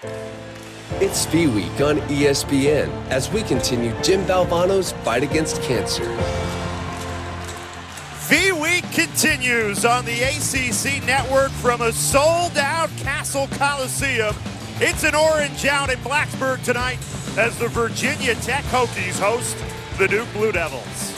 It's Bee Week on ESPN as we continue Jim Valvano's fight against cancer. V Week continues on the ACC network from a sold-out Cassell Coliseum. It's an orange out in Blacksburg tonight as the Virginia Tech Hokies host the Duke Blue Devils.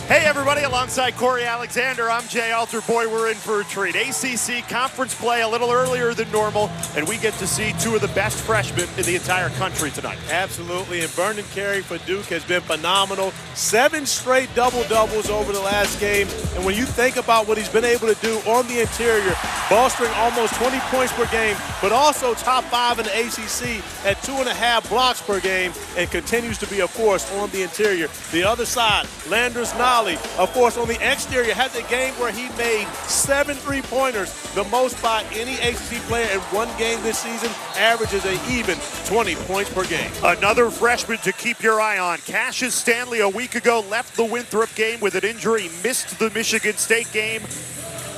Hey everybody, alongside Corey Alexander, I'm Jay Alter. Boy, we're in for a treat. ACC conference play a little earlier than normal, and we get to see two of the best freshmen in the entire country tonight. Absolutely, and Vernon Carey for Duke has been phenomenal. 7 straight double-doubles over the last game, and when you think about what he's been able to do on the interior, bolstering almost 20 points per game, but also top 5 in the ACC at 2.5 blocks per game, and continues to be a force on the interior. The other side, Landers a force on the exterior, has a game where he made 7 3-pointers, the most by any ACC player in one game this season, averages an even 20 points per game. Another freshman to keep your eye on. Cassius Stanley a week ago left the Winthrop game with an injury, missed the Michigan State game.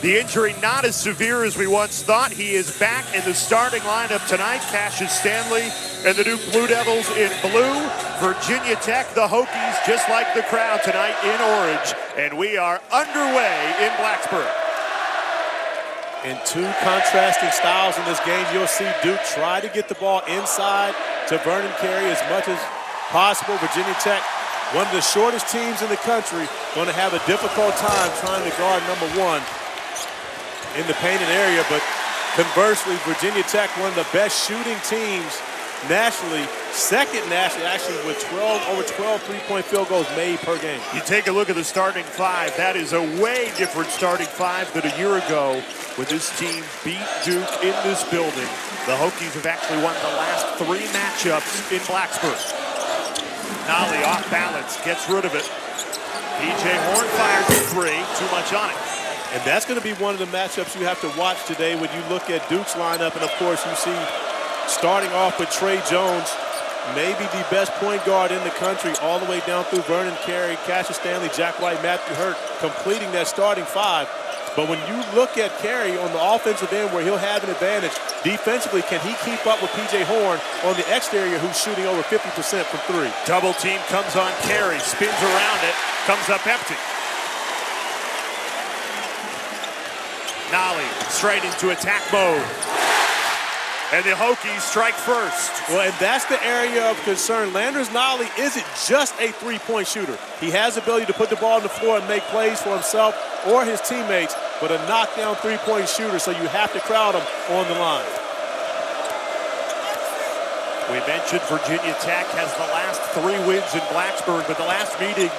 The injury not as severe as we once thought. He is back in the starting lineup tonight. Cassius Stanley and the Duke Blue Devils in blue. Virginia Tech, the Hokies, just like the crowd tonight, in orange. And we are underway in Blacksburg. In two contrasting styles in this game, you'll see Duke try to get the ball inside to Vernon Carey as much as possible. Virginia Tech, one of the shortest teams in the country, going to have a difficult time trying to guard number 1 in the painted area, but conversely, Virginia Tech, one of the best shooting teams nationally, second nationally, actually, with over 12 three-point field goals made per game. You take a look at the starting 5. That is a way different starting 5 than a year ago when this team beat Duke in this building. The Hokies have actually won the last 3 matchups in Blacksburg. Nolly off balance, gets rid of it. PJ Horn fires a 3, too much on it. And that's going to be one of the matchups you have to watch today when you look at Duke's lineup. And, of course, you see starting off with Trey Jones, maybe the best point guard in the country, all the way down through Vernon Carey, Cassius Stanley, Jack White, Matthew Hurt, completing that starting 5. But when you look at Carey on the offensive end where he'll have an advantage, defensively, can he keep up with P.J. Horn on the exterior who's shooting over 50% from 3? Double team comes on Carey, spins around it, comes up empty. Nolly straight into attack mode. And the Hokies strike first. Well, and that's the area of concern. Landers Nolly isn't just a 3-point shooter. He has the ability to put the ball on the floor and make plays for himself or his teammates, but a knockdown 3-point shooter, so you have to crowd him on the line. We mentioned Virginia Tech has the last 3 wins in Blacksburg, but the last meeting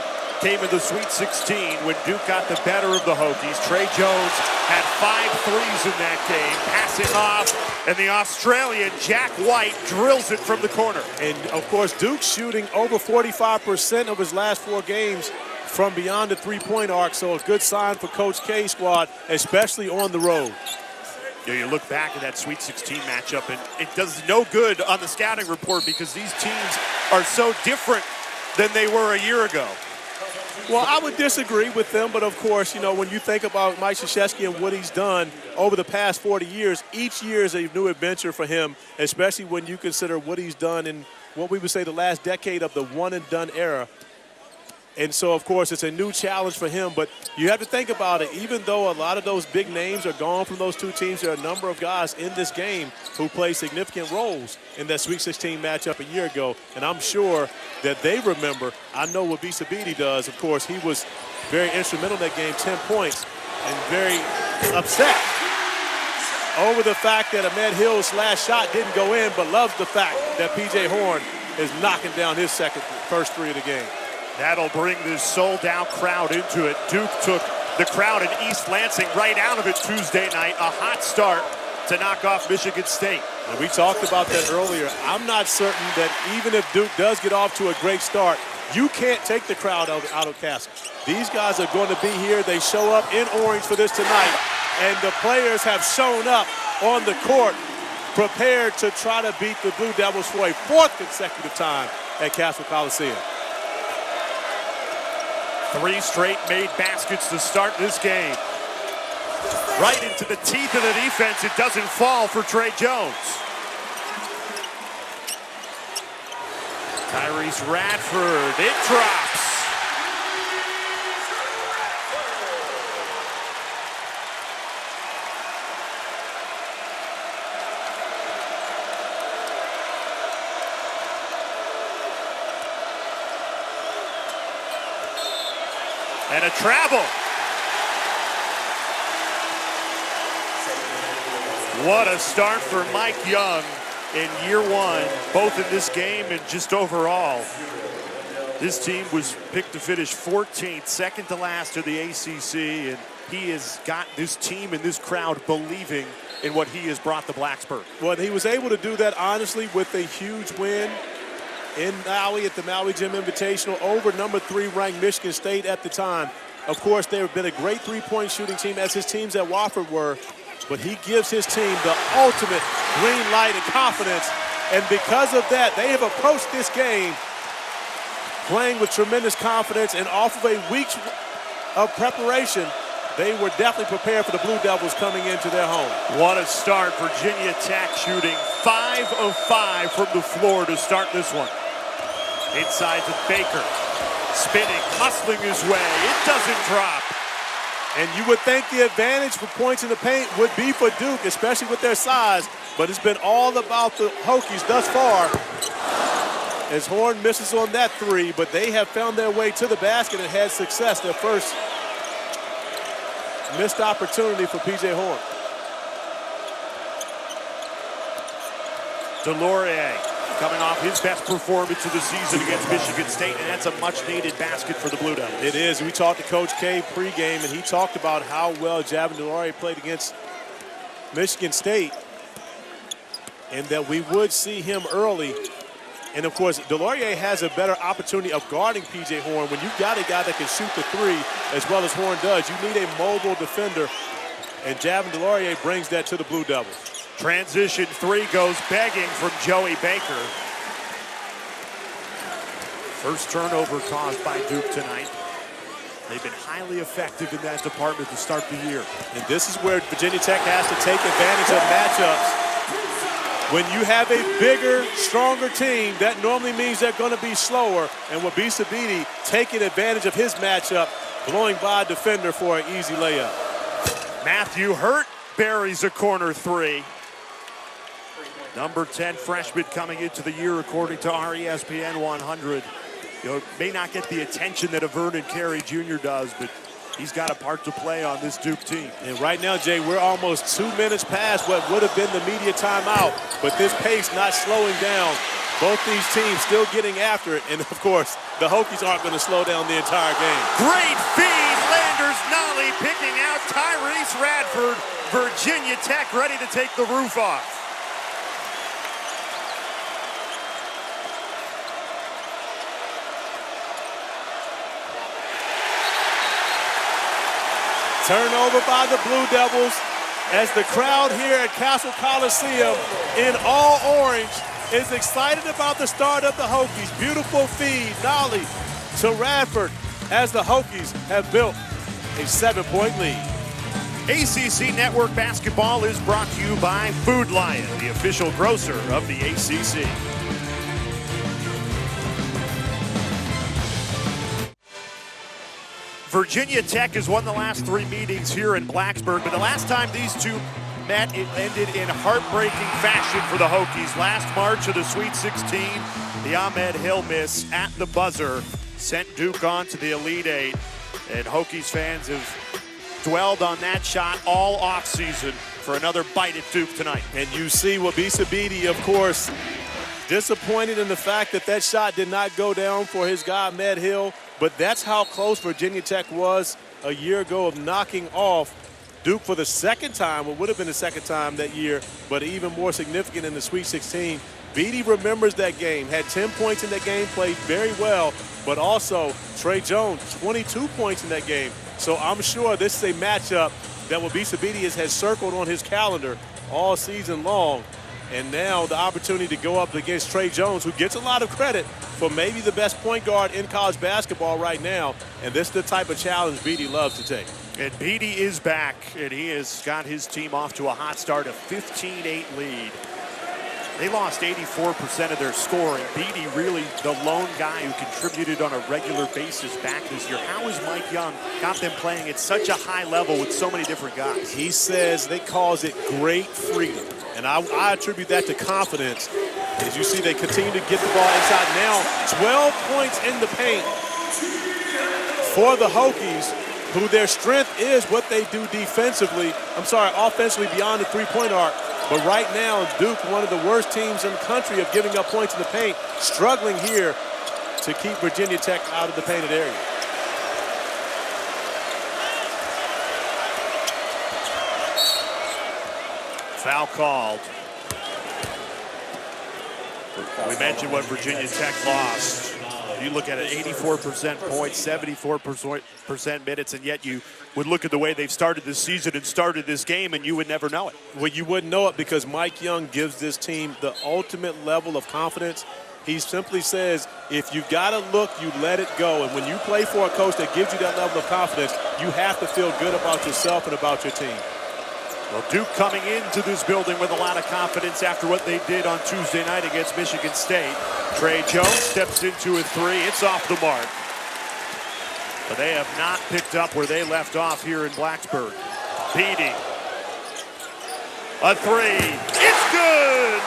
came in the Sweet 16 when Duke got the better of the Hokies. Trey Jones had 5 threes in that game, passing off, and the Australian Jack White drills it from the corner. And, of course, Duke shooting over 45% of his last 4 games from beyond the 3-point arc, so a good sign for Coach K's squad, especially on the road. You look back at that Sweet 16 matchup, and it does no good on the scouting report because these teams are so different than they were a year ago. Well, I would disagree with them, but of course, you know, when you think about Mike Krzyzewski and what he's done over the past 40 years, each year is a new adventure for him, especially when you consider what he's done in what we would say the last decade of the one-and-done era. And so, of course, it's a new challenge for him, but you have to think about it. Even though a lot of those big names are gone from those 2 teams, there are a number of guys in this game who play significant roles in that Sweet 16 matchup a year ago, and I'm sure that they remember. I know what Visa Beatty does. Of course, he was very instrumental in that game, 10 points, and very upset over the fact that Ahmed Hill's last shot didn't go in, but loves the fact that P.J. Horn is knocking down his first 3 of the game. That'll bring this sold-out crowd into it. Duke took the crowd in East Lansing right out of it Tuesday night. A hot start to knock off Michigan State. And we talked about that earlier. I'm not certain that even if Duke does get off to a great start, you can't take the crowd out of Cassell. These guys are going to be here. They show up in orange for this tonight. And the players have shown up on the court prepared to try to beat the Blue Devils for a 4th consecutive time at Cassell Coliseum. 3 straight made baskets to start this game. Right into the teeth of the defense. It doesn't fall for Trey Jones. Tyrese Radford, it drops. And a travel. What a start for Mike Young in year one, both in this game and just overall. This team was picked to finish 14th, second to last in the ACC, and he has got this team and this crowd believing in what he has brought to Blacksburg. Well, he was able to do that, honestly, with a huge win in Maui at the Maui Gym Invitational over number 3 ranked Michigan State at the time. Of course, they have been a great three-point shooting team, as his teams at Wofford were, but he gives his team the ultimate green light and confidence, and because of that, they have approached this game playing with tremendous confidence, and off of a week of preparation, they were definitely prepared for the Blue Devils coming into their home. What a start. Virginia Tech shooting 5 of 5 from the floor to start this one. Inside to Baker. Spinning, hustling his way. It doesn't drop. And you would think the advantage for points in the paint would be for Duke, especially with their size, but it's been all about the Hokies thus far. As Horn misses on that 3, but they have found their way to the basket and had success. Their first missed opportunity for P.J. Horn. DeLaurier coming off his best performance of the season against Michigan State, and that's a much-needed basket for the Blue Devils. It is. We talked to Coach K pregame, and he talked about how well Javin DeLaurier played against Michigan State, and that we would see him early. And, of course, DeLaurier has a better opportunity of guarding P.J. Horn. When you've got a guy that can shoot the 3 as well as Horn does, you need a mobile defender, and Javin DeLaurier brings that to the Blue Devils. Transition 3 goes begging from Joey Baker. First turnover caused by Duke tonight. They've been highly effective in that department to start the year. And this is where Virginia Tech has to take advantage of matchups. When you have a bigger, stronger team, that normally means they're going to be slower. And Wabisa Bede taking advantage of his matchup, blowing by a defender for an easy layup. Matthew Hurt buries a corner 3. Number 10 freshman coming into the year, according to our ESPN 100. May not get the attention that a Vernon Carey Jr. does, but he's got a part to play on this Duke team. And right now, Jay, we're almost 2 minutes past what would have been the media timeout, but this pace not slowing down. Both these teams still getting after it, and of course, the Hokies aren't going to slow down the entire game. Great feed, Landers Nolly picking out Tyrese Radford. Virginia Tech ready to take the roof off. Turnover by the Blue Devils as the crowd here at Cassell Coliseum in all orange is excited about the start of the Hokies. Beautiful feed, Nolly to Radford as the Hokies have built a 7-point lead. ACC Network Basketball is brought to you by Food Lion, the official grocer of the ACC. Virginia Tech has won the last 3 meetings here in Blacksburg, but the last time these two met, it ended in heartbreaking fashion for the Hokies. Last March of the Sweet 16, the Ahmed Hill miss at the buzzer sent Duke on to the Elite Eight, and Hokies fans have dwelled on that shot all offseason for another bite at Duke tonight. And you see Wabisa Bede, of course, disappointed in the fact that that shot did not go down for his guy, Ahmed Hill. But that's how close Virginia Tech was a year ago of knocking off Duke for the second time, what would have been the second time that year, but even more significant in the Sweet 16. Bede remembers that game, had 10 points in that game, played very well, but also Trey Jones, 22 points in that game. So I'm sure this is a matchup that Wabisa Bede has circled on his calendar all season long. And now the opportunity to go up against Trey Jones, who gets a lot of credit for maybe the best point guard in college basketball right now. And this is the type of challenge Bede loves to take. And Bede is back, and he has got his team off to a hot start, a 15-8 lead. They lost 84% of their scoring. Beatty really the lone guy who contributed on a regular basis back this year. How has Mike Young got them playing at such a high level with so many different guys? He says they calls it great freedom. And I attribute that to confidence. As you see, they continue to get the ball inside. Now, 12 points in the paint for the Hokies, who their strength is what they do defensively. Offensively beyond the three-point arc. But right now, Duke, one of the worst teams in the country of giving up points in the paint, struggling here to keep Virginia Tech out of the painted area. Foul called. We mentioned what Virginia Tech lost. You look at it, 84% points, 74% minutes, and yet you would look at the way they've started this season and started this game, and you would never know it. Well, you wouldn't know it because Mike Young gives this team the ultimate level of confidence. He simply says, if you've got to look, you let it go. And when you play for a coach that gives you that level of confidence, you have to feel good about yourself and about your team. Well, Duke coming into this building with a lot of confidence after what they did on Tuesday night against Michigan State. Trey Jones steps into a three. It's off the mark. But they have not picked up where they left off here in Blacksburg. Beatty. A three. It's good!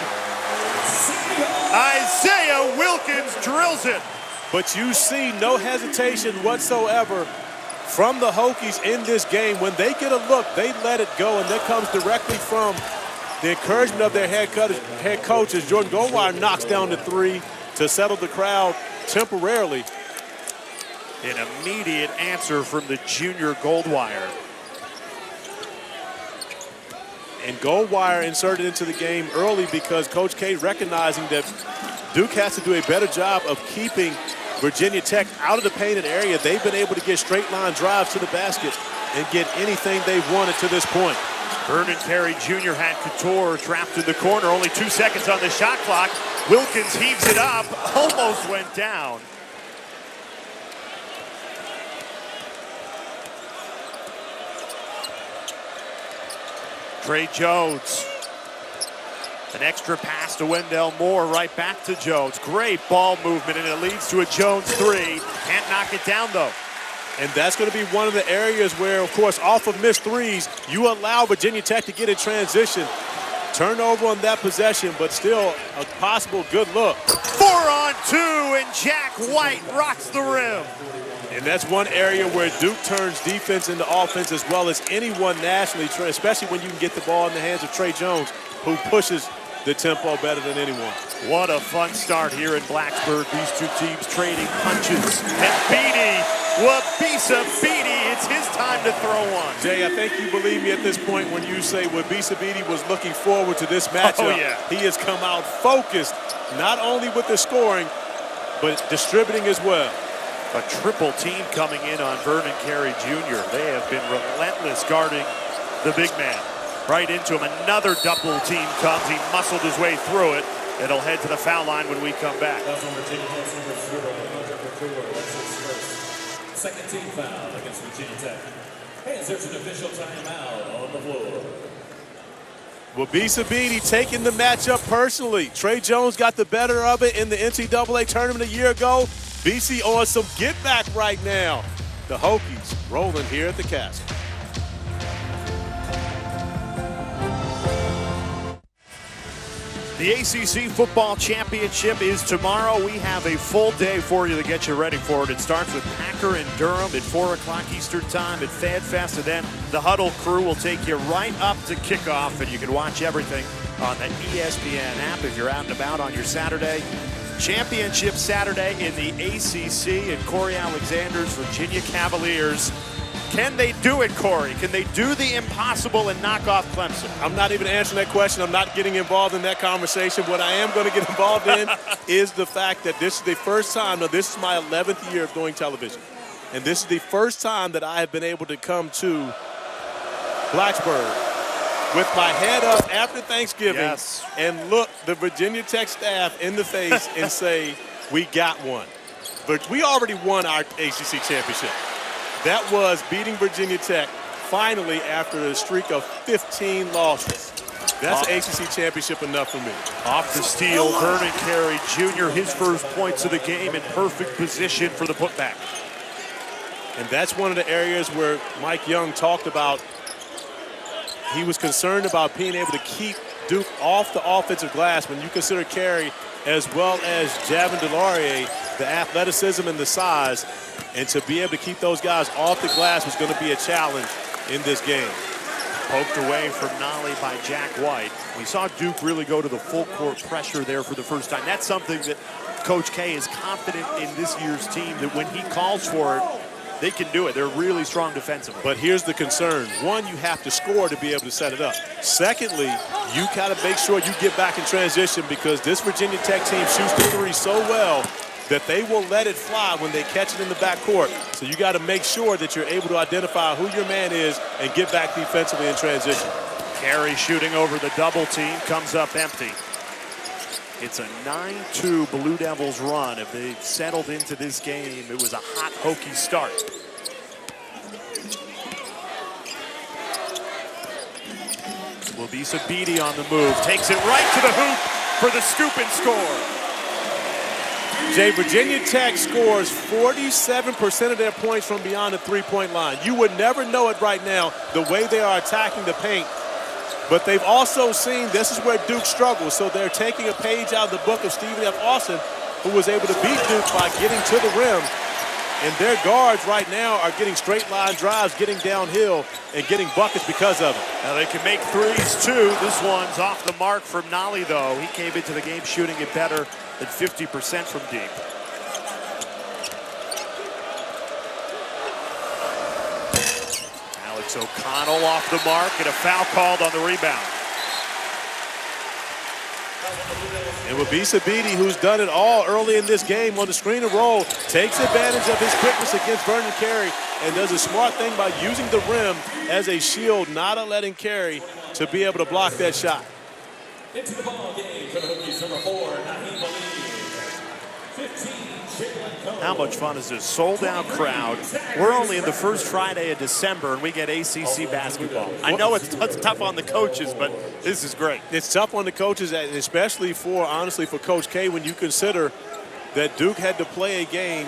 Isaiah Wilkins drills it. But you see no hesitation whatsoever from the Hokies in this game. When they get a look, they let it go, and that comes directly from the encouragement of their head coach as Jordan Goldwire knocks down the three to settle the crowd temporarily. An immediate answer from the junior Goldwire. And Goldwire inserted into the game early because Coach K recognizing that Duke has to do a better job of keeping Virginia Tech out of the painted area. They've been able to get straight line drives to the basket and get anything they've wanted to this point. Vernon Carey Jr. had Couture trapped in the corner. Only 2 seconds on the shot clock. Wilkins heaves it up. Almost went down. Trey Jones. An extra pass to Wendell Moore, right back to Jones. Great ball movement, and it leads to a Jones three. Can't knock it down, though. And that's going to be one of the areas where, of course, off of missed threes, you allow Virginia Tech to get in transition. Turnover on that possession, but still a possible good look. 4-on-2, and Jack White rocks the rim. And that's one area where Duke turns defense into offense as well as anyone nationally, especially when you can get the ball in the hands of Trey Jones, who pushes the tempo better than anyone. What a fun start here in Blacksburg. These two teams trading punches. And Beatty, Wabisa Beatty, it's his time to throw one. Jay, I think you believe me at this point when you say Wabisa Beatty was looking forward to this matchup. Oh, yeah. He has come out focused, not only with the scoring, but distributing as well. A triple team coming in on Vernon Carey Jr. They have been relentless guarding the big man. Right into him. Another double team comes. He muscled his way through it. It'll head to the foul line when we come back. Second team foul against Virginia Tech. And there's an official timeout on the floor. Wabisa Beatty taking the matchup personally. Trey Jones got the better of it in the NCAA tournament a year ago. BC on some get back right now. The Hokies rolling here at the Cassell. The ACC Football Championship is tomorrow. We have a full day for you to get you ready for it. It starts with Packer and Durham at 4 o'clock Eastern Time at Fad Fest, and then the Huddle crew will take you right up to kickoff, and you can watch everything on the ESPN app if you're out and about on your Saturday. Championship Saturday in the ACC, and Corey Alexander's Virginia Cavaliers. Can they do it, Corey? Can they do the impossible and knock off Clemson? I'm not even answering that question. I'm not getting involved in that conversation. What I am going to get involved in is the fact that this is the first time, now this is my 11th year of doing television, and this is the first time that I have been able to come to Blacksburg with my head up after Thanksgiving and look the Virginia Tech staff in the face and say, we got one. But we already won our ACC championship. That was beating Virginia Tech finally after a streak of 15 losses. That's an ACC championship enough for me. Off the steal, Vernon Carey Jr., his first points of the game in perfect position for the putback. And that's one of the areas where Mike Young talked about he was concerned about being able to keep Duke off the offensive glass. When you consider Carey as well as Javin DeLaurier, the athleticism and the size, and to be able to keep those guys off the glass was going to be a challenge in this game. Poked away from Nolly by Jack White. We saw Duke really go to the full court pressure there for the first time. That's something that Coach K is confident in this year's team, that when he calls for it, they can do it. They're really strong defensively. But here's the concern. One, you have to score to be able to set it up. Secondly, you got to make sure you get back in transition, because this Virginia Tech team shoots the three so well that they will let it fly when they catch it in the backcourt. So you got to make sure that you're able to identify who your man is and get back defensively in transition. Carey shooting over the double team, comes up empty. It's a 9-2 Blue Devils run. If they settled into this game, it was a hot Hokie start. Wabisa Beatty on the move, takes it right to the hoop for the scoop and score. Jay, Virginia Tech scores 47% of their points from beyond the three-point line. You would never know it right now, the way they are attacking the paint. But they've also seen this is where Duke struggles, so they're taking a page out of the book of Stephen F. Austin, who was able to beat Duke by getting to the rim. And their guards right now are getting straight line drives, getting downhill, and getting buckets because of it. Now they can make threes too. This one's off the mark from Nolly, though. He came into the game shooting it better than 50% from deep. Alex O'Connell off the mark, and a foul called on the rebound. And Wabisa Beatty, who's done it all early in this game on the screen and roll, takes advantage of his quickness against Vernon Carey and does a smart thing by using the rim as a shield, not letting Carey to be able to block that shot. Into the ball game for the Hokies, number 4, Naheem Ali. 15, Jalen Cole. How much fun is this? Sold-out crowd. We're only in the first Friday of December, and we get ACC basketball. I know it's tough on the coaches, but this is great. It's tough on the coaches, and especially for, honestly, for Coach K, when you consider that Duke had to play a game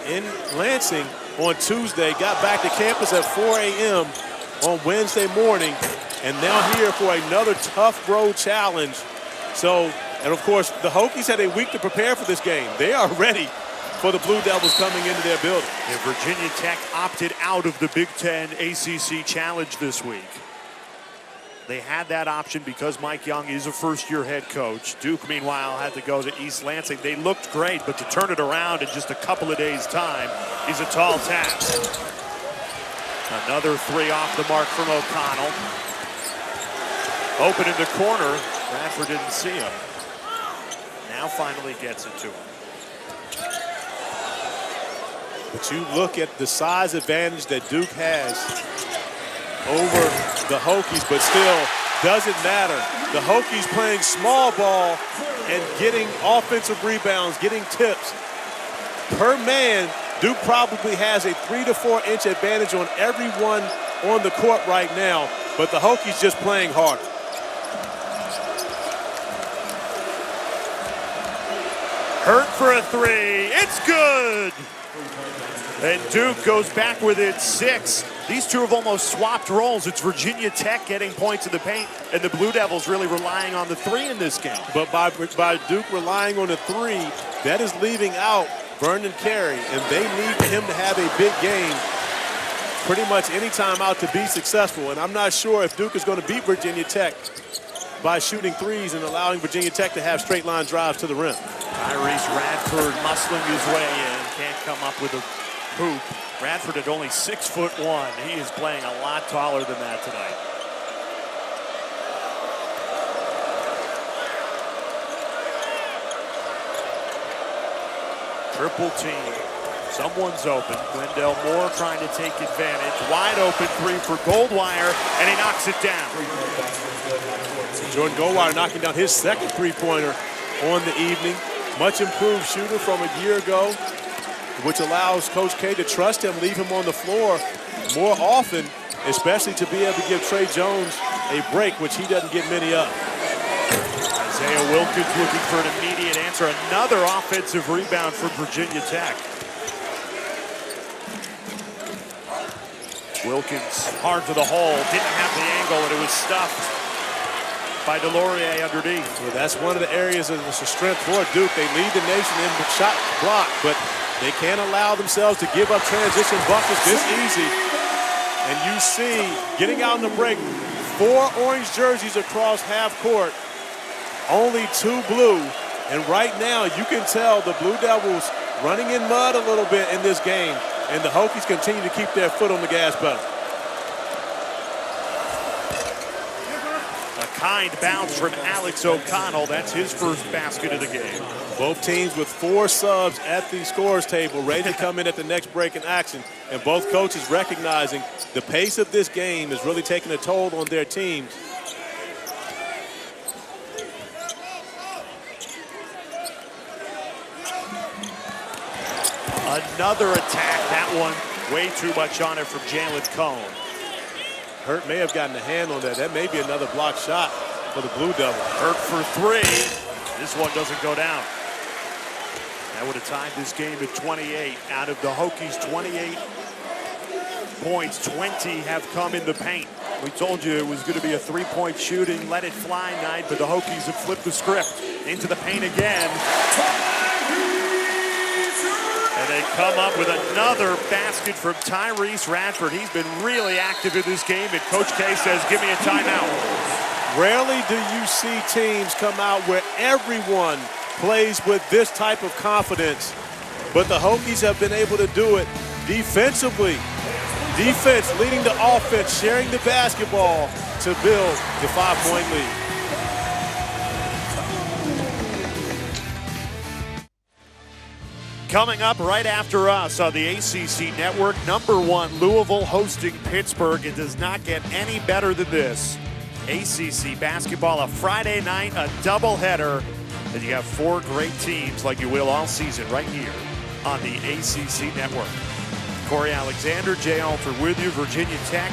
in Lansing on Tuesday, got back to campus at 4 a.m. on Wednesday morning, and now here for another tough road challenge. So, and of course, the Hokies had a week to prepare for this game. They are ready for the Blue Devils coming into their building. And Virginia Tech opted out of the Big Ten ACC Challenge this week. They had that option because Mike Young is a first-year head coach. Duke, meanwhile, had to go to East Lansing. They looked great, but to turn it around in just a couple of days' time is a tall task. Another three off the mark from O'Connell. Open in the corner. Bradford didn't see him. Now finally gets it to him. But you look at the size advantage that Duke has over the Hokies, but still doesn't matter. The Hokies playing small ball and getting offensive rebounds, getting tips. Per man, Duke probably has a 3 to 4 inch advantage on everyone on the court right now, but the Hokies just playing harder. Hurt for a three. It's good. And Duke goes back with it 6. These two have almost swapped roles. It's Virginia Tech getting points in the paint, and the Blue Devils really relying on the 3 in this game. But by Duke relying on the 3, that is leaving out Vernon Carey, and they need for him to have a big game pretty much any time out to be successful. And I'm not sure if Duke is going to beat Virginia Tech by shooting threes and allowing Virginia Tech to have straight line drives to the rim. Tyrese Radford muscling his way in, can't come up with a hoop. Radford at only 6'1". He is playing a lot taller than that tonight. Triple team. Someone's open. Wendell Moore trying to take advantage. Wide open three for Goldwire, and he knocks it down. Jordan Goldwire knocking down his second three-pointer on the evening. Much improved shooter from a year ago, which allows Coach K to trust him, leave him on the floor more often, especially to be able to give Trey Jones a break, which he doesn't get many of. Isaiah Wilkins looking for an immediate answer. Another offensive rebound from Virginia Tech. Wilkins hard to the hole, didn't have the angle, and it was stuffed by Delorier underneath. Well, that's one of the areas of the strength for Duke. They lead the nation in shot block, but they can't allow themselves to give up transition buckets this easy. And you see, getting out in the break, 4 orange jerseys across half court, only 2 blue. And right now, you can tell the Blue Devils running in mud a little bit in this game. And the Hokies continue to keep their foot on the gas pedal. A kind bounce from Alex O'Connell. That's his first basket of the game. Both teams with 4 subs at the scorer's table, ready to come in at the next break in action. And both coaches recognizing the pace of this game is really taking a toll on their teams. Another attack. That one, way too much on it from Jalen Cone. Hurt may have gotten a hand on that. That may be another block shot for the Blue Devils. Hurt for 3. This one doesn't go down. That would have tied this game at 28. Out of the Hokies' 28 points, 20 have come in the paint. We told you it was going to be a 3-point shooting, let it fly night, but the Hokies have flipped the script. Into the paint again. And they come up with another basket from Tyrese Radford. He's been really active in this game, and Coach K says, give me a timeout. Rarely do you see teams come out where everyone plays with this type of confidence, but the Hokies have been able to do it defensively. Defense leading the offense, sharing the basketball to build the 5-point lead. Coming up right after us on the ACC Network, #1 Louisville hosting Pittsburgh. It does not get any better than this. ACC basketball, a Friday night, a doubleheader, and you have 4 great teams like you will all season right here on the ACC Network. Corey Alexander, Jay Alter with you. Virginia Tech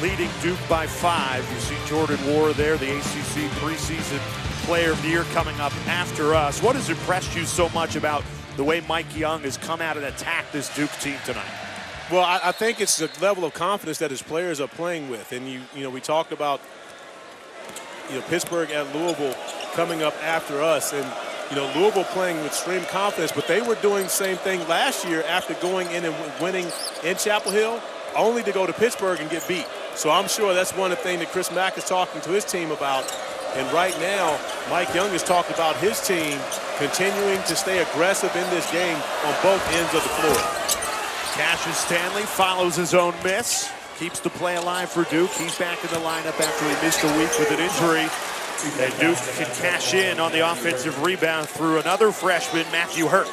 leading Duke by 5. You see Jordan Ward there, the ACC preseason player of the year coming up after us. What has impressed you so much about the way Mike Young has come out and attacked this Duke team tonight? Well, I think it's the level of confidence that his players are playing with. And, you know, we talked about, Pittsburgh at Louisville coming up after us. And, Louisville playing with extreme confidence, but they were doing the same thing last year after going in and winning in Chapel Hill, only to go to Pittsburgh and get beat. So I'm sure that's one of the things that Chris Mack is talking to his team about. And right now, Mike Young has talked about his team continuing to stay aggressive in this game on both ends of the floor. Cassius Stanley follows his own miss, keeps the play alive for Duke. He's back in the lineup after he missed a week with an injury. And Duke can cash in on the offensive rebound through another freshman, Matthew Hurt.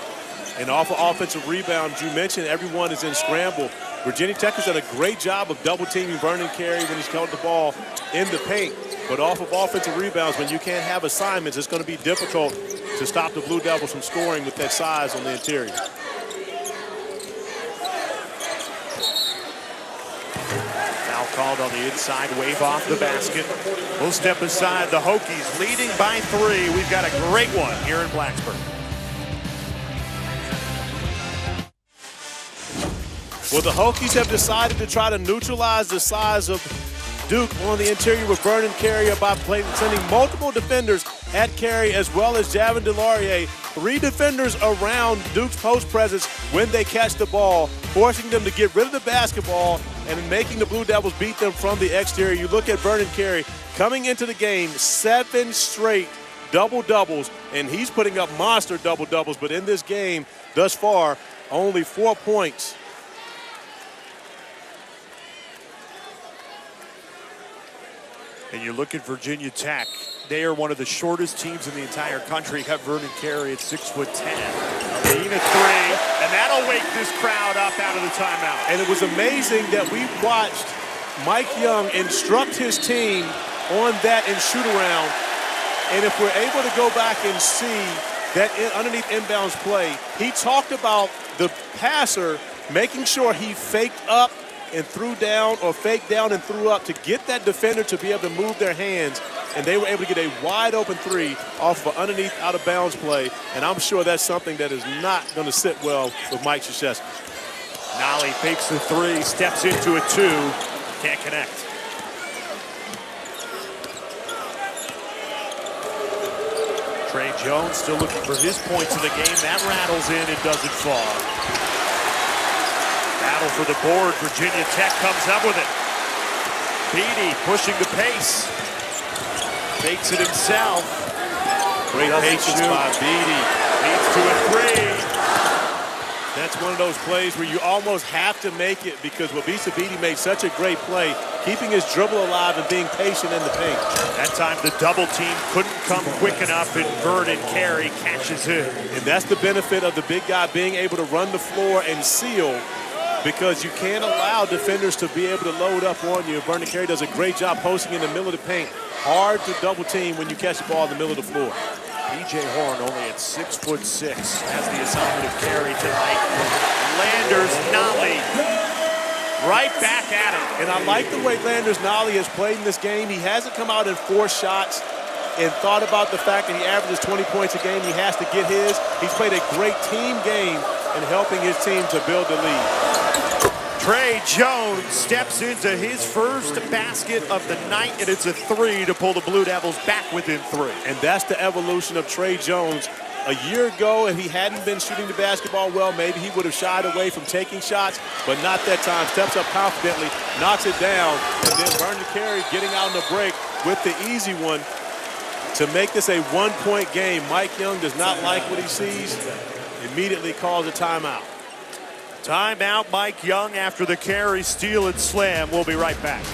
And off of offensive rebounds, you mentioned everyone is in scramble. Virginia Tech has done a great job of double-teaming Vernon Carey when he's held the ball in the paint. But off of offensive rebounds, when you can't have assignments, it's going to be difficult to stop the Blue Devils from scoring with that size on the interior. Foul called on the inside, wave off the basket. We'll step aside. The Hokies leading by 3. We've got a great one here in Blacksburg. Well, the Hokies have decided to try to neutralize the size of Duke on the interior with Vernon Carey by sending multiple defenders at Carey as well as Javin DeLaurier. 3 defenders around Duke's post presence when they catch the ball, forcing them to get rid of the basketball and making the Blue Devils beat them from the exterior. You look at Vernon Carey coming into the game, 7 straight double-doubles, and he's putting up monster double-doubles. But in this game, thus far, only 4 points. And you look at Virginia Tech. They are one of the shortest teams in the entire country. Got Vernon Carey at 6'10". Lean at 3, and that'll wake this crowd up out of the timeout. And it was amazing that we watched Mike Young instruct his team on that and shoot around. And if we're able to go back and see that underneath inbounds play, he talked about the passer making sure he faked up and threw down or faked down and threw up to get that defender to be able to move their hands, and they were able to get a wide open three off of an underneath out of bounds play, and I'm sure that's something that is not going to sit well with Mike Krzyzewski. Nolly fakes the three, steps into a two, can't connect. Trey Jones still looking for his points in the game. That rattles in and doesn't fall. Battle for the board. Virginia Tech comes up with it. Beatty pushing the pace. Takes it himself. Great patience by Beatty. Leads to a three. That's one of those plays where you almost have to make it because Wabisa Beatty made such a great play, keeping his dribble alive and being patient in the paint. That time the double team couldn't come quick enough, and Vernon Carey catches him. And that's the benefit of the big guy being able to run the floor and seal, because you can't allow defenders to be able to load up on you. Vernon Carey does a great job posting in the middle of the paint. Hard to double team when you catch the ball in the middle of the floor. B.J. Horn, only at 6'6", has the assignment of Carey tonight. Landers Nolly right back at it. And I like the way Landers Nolly has played in this game. He hasn't come out and forced shots and thought about the fact that he averages 20 points a game. He has to get his. He's played a great team game in helping his team to build the lead. Trey Jones steps into his first basket of the night, and it's a three to pull the Blue Devils back within three. And that's the evolution of Trey Jones. A year ago, if he hadn't been shooting the basketball well, maybe he would have shied away from taking shots, but not that time. Steps up confidently, knocks it down, and then Vernon Carey getting out in the break with the easy one to make this a one-point game. Mike Young does not like what he sees, immediately calls a timeout. Timeout, Mike Young, after the Carey steal and slam. We'll be right back.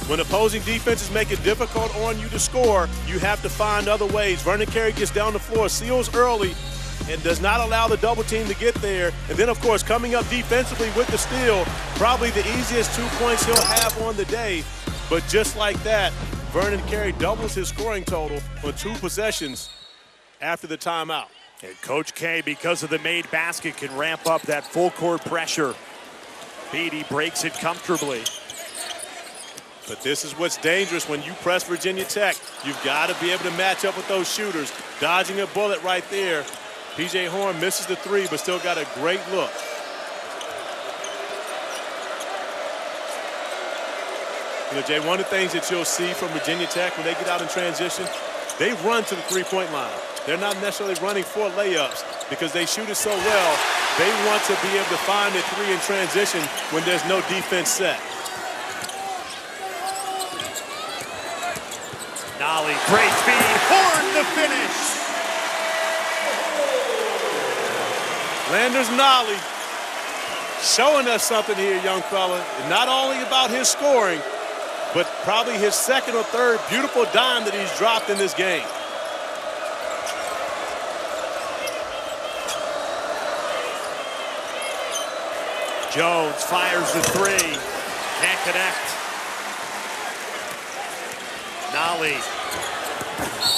When opposing defenses make it difficult on you to score, you have to find other ways. Vernon Carey gets down the floor, seals early, and does not allow the double team to get there. And then, of course, coming up defensively with the steal, probably the easiest 2 points he'll have on the day. But just like that, Vernon Carey doubles his scoring total on 2 possessions after the timeout. And Coach K, because of the made basket, can ramp up that full court pressure. Beatty breaks it comfortably. But this is what's dangerous when you press Virginia Tech. You've got to be able to match up with those shooters. Dodging a bullet right there. P.J. Horn misses the three, but still got a great look. You know, Jay, one of the things that you'll see from Virginia Tech when they get out in transition, they run to the three-point line. They're not necessarily running for layups because they shoot it so well. They want to be able to find a three in transition when there's no defense set. Nolly, great speed, Horn the finish. Landers Nolly showing us something here, young fella. Not only about his scoring, but probably his second or third beautiful dime that he's dropped in this game. Jones fires the three, can't connect. Nolly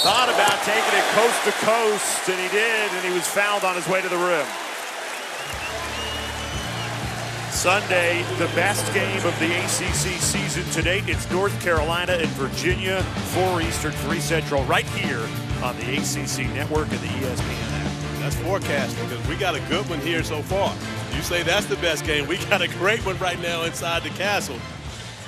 thought about taking it coast to coast, and he did, and he was fouled on his way to the rim. Sunday, the best game of the ACC season to date. It's North Carolina and Virginia, 4 Eastern, 3 Central, right here on the ACC Network and the ESPN app. That's forecasting, because we got a good one here so far. You say that's the best game. We got a great one right now inside the Cassell.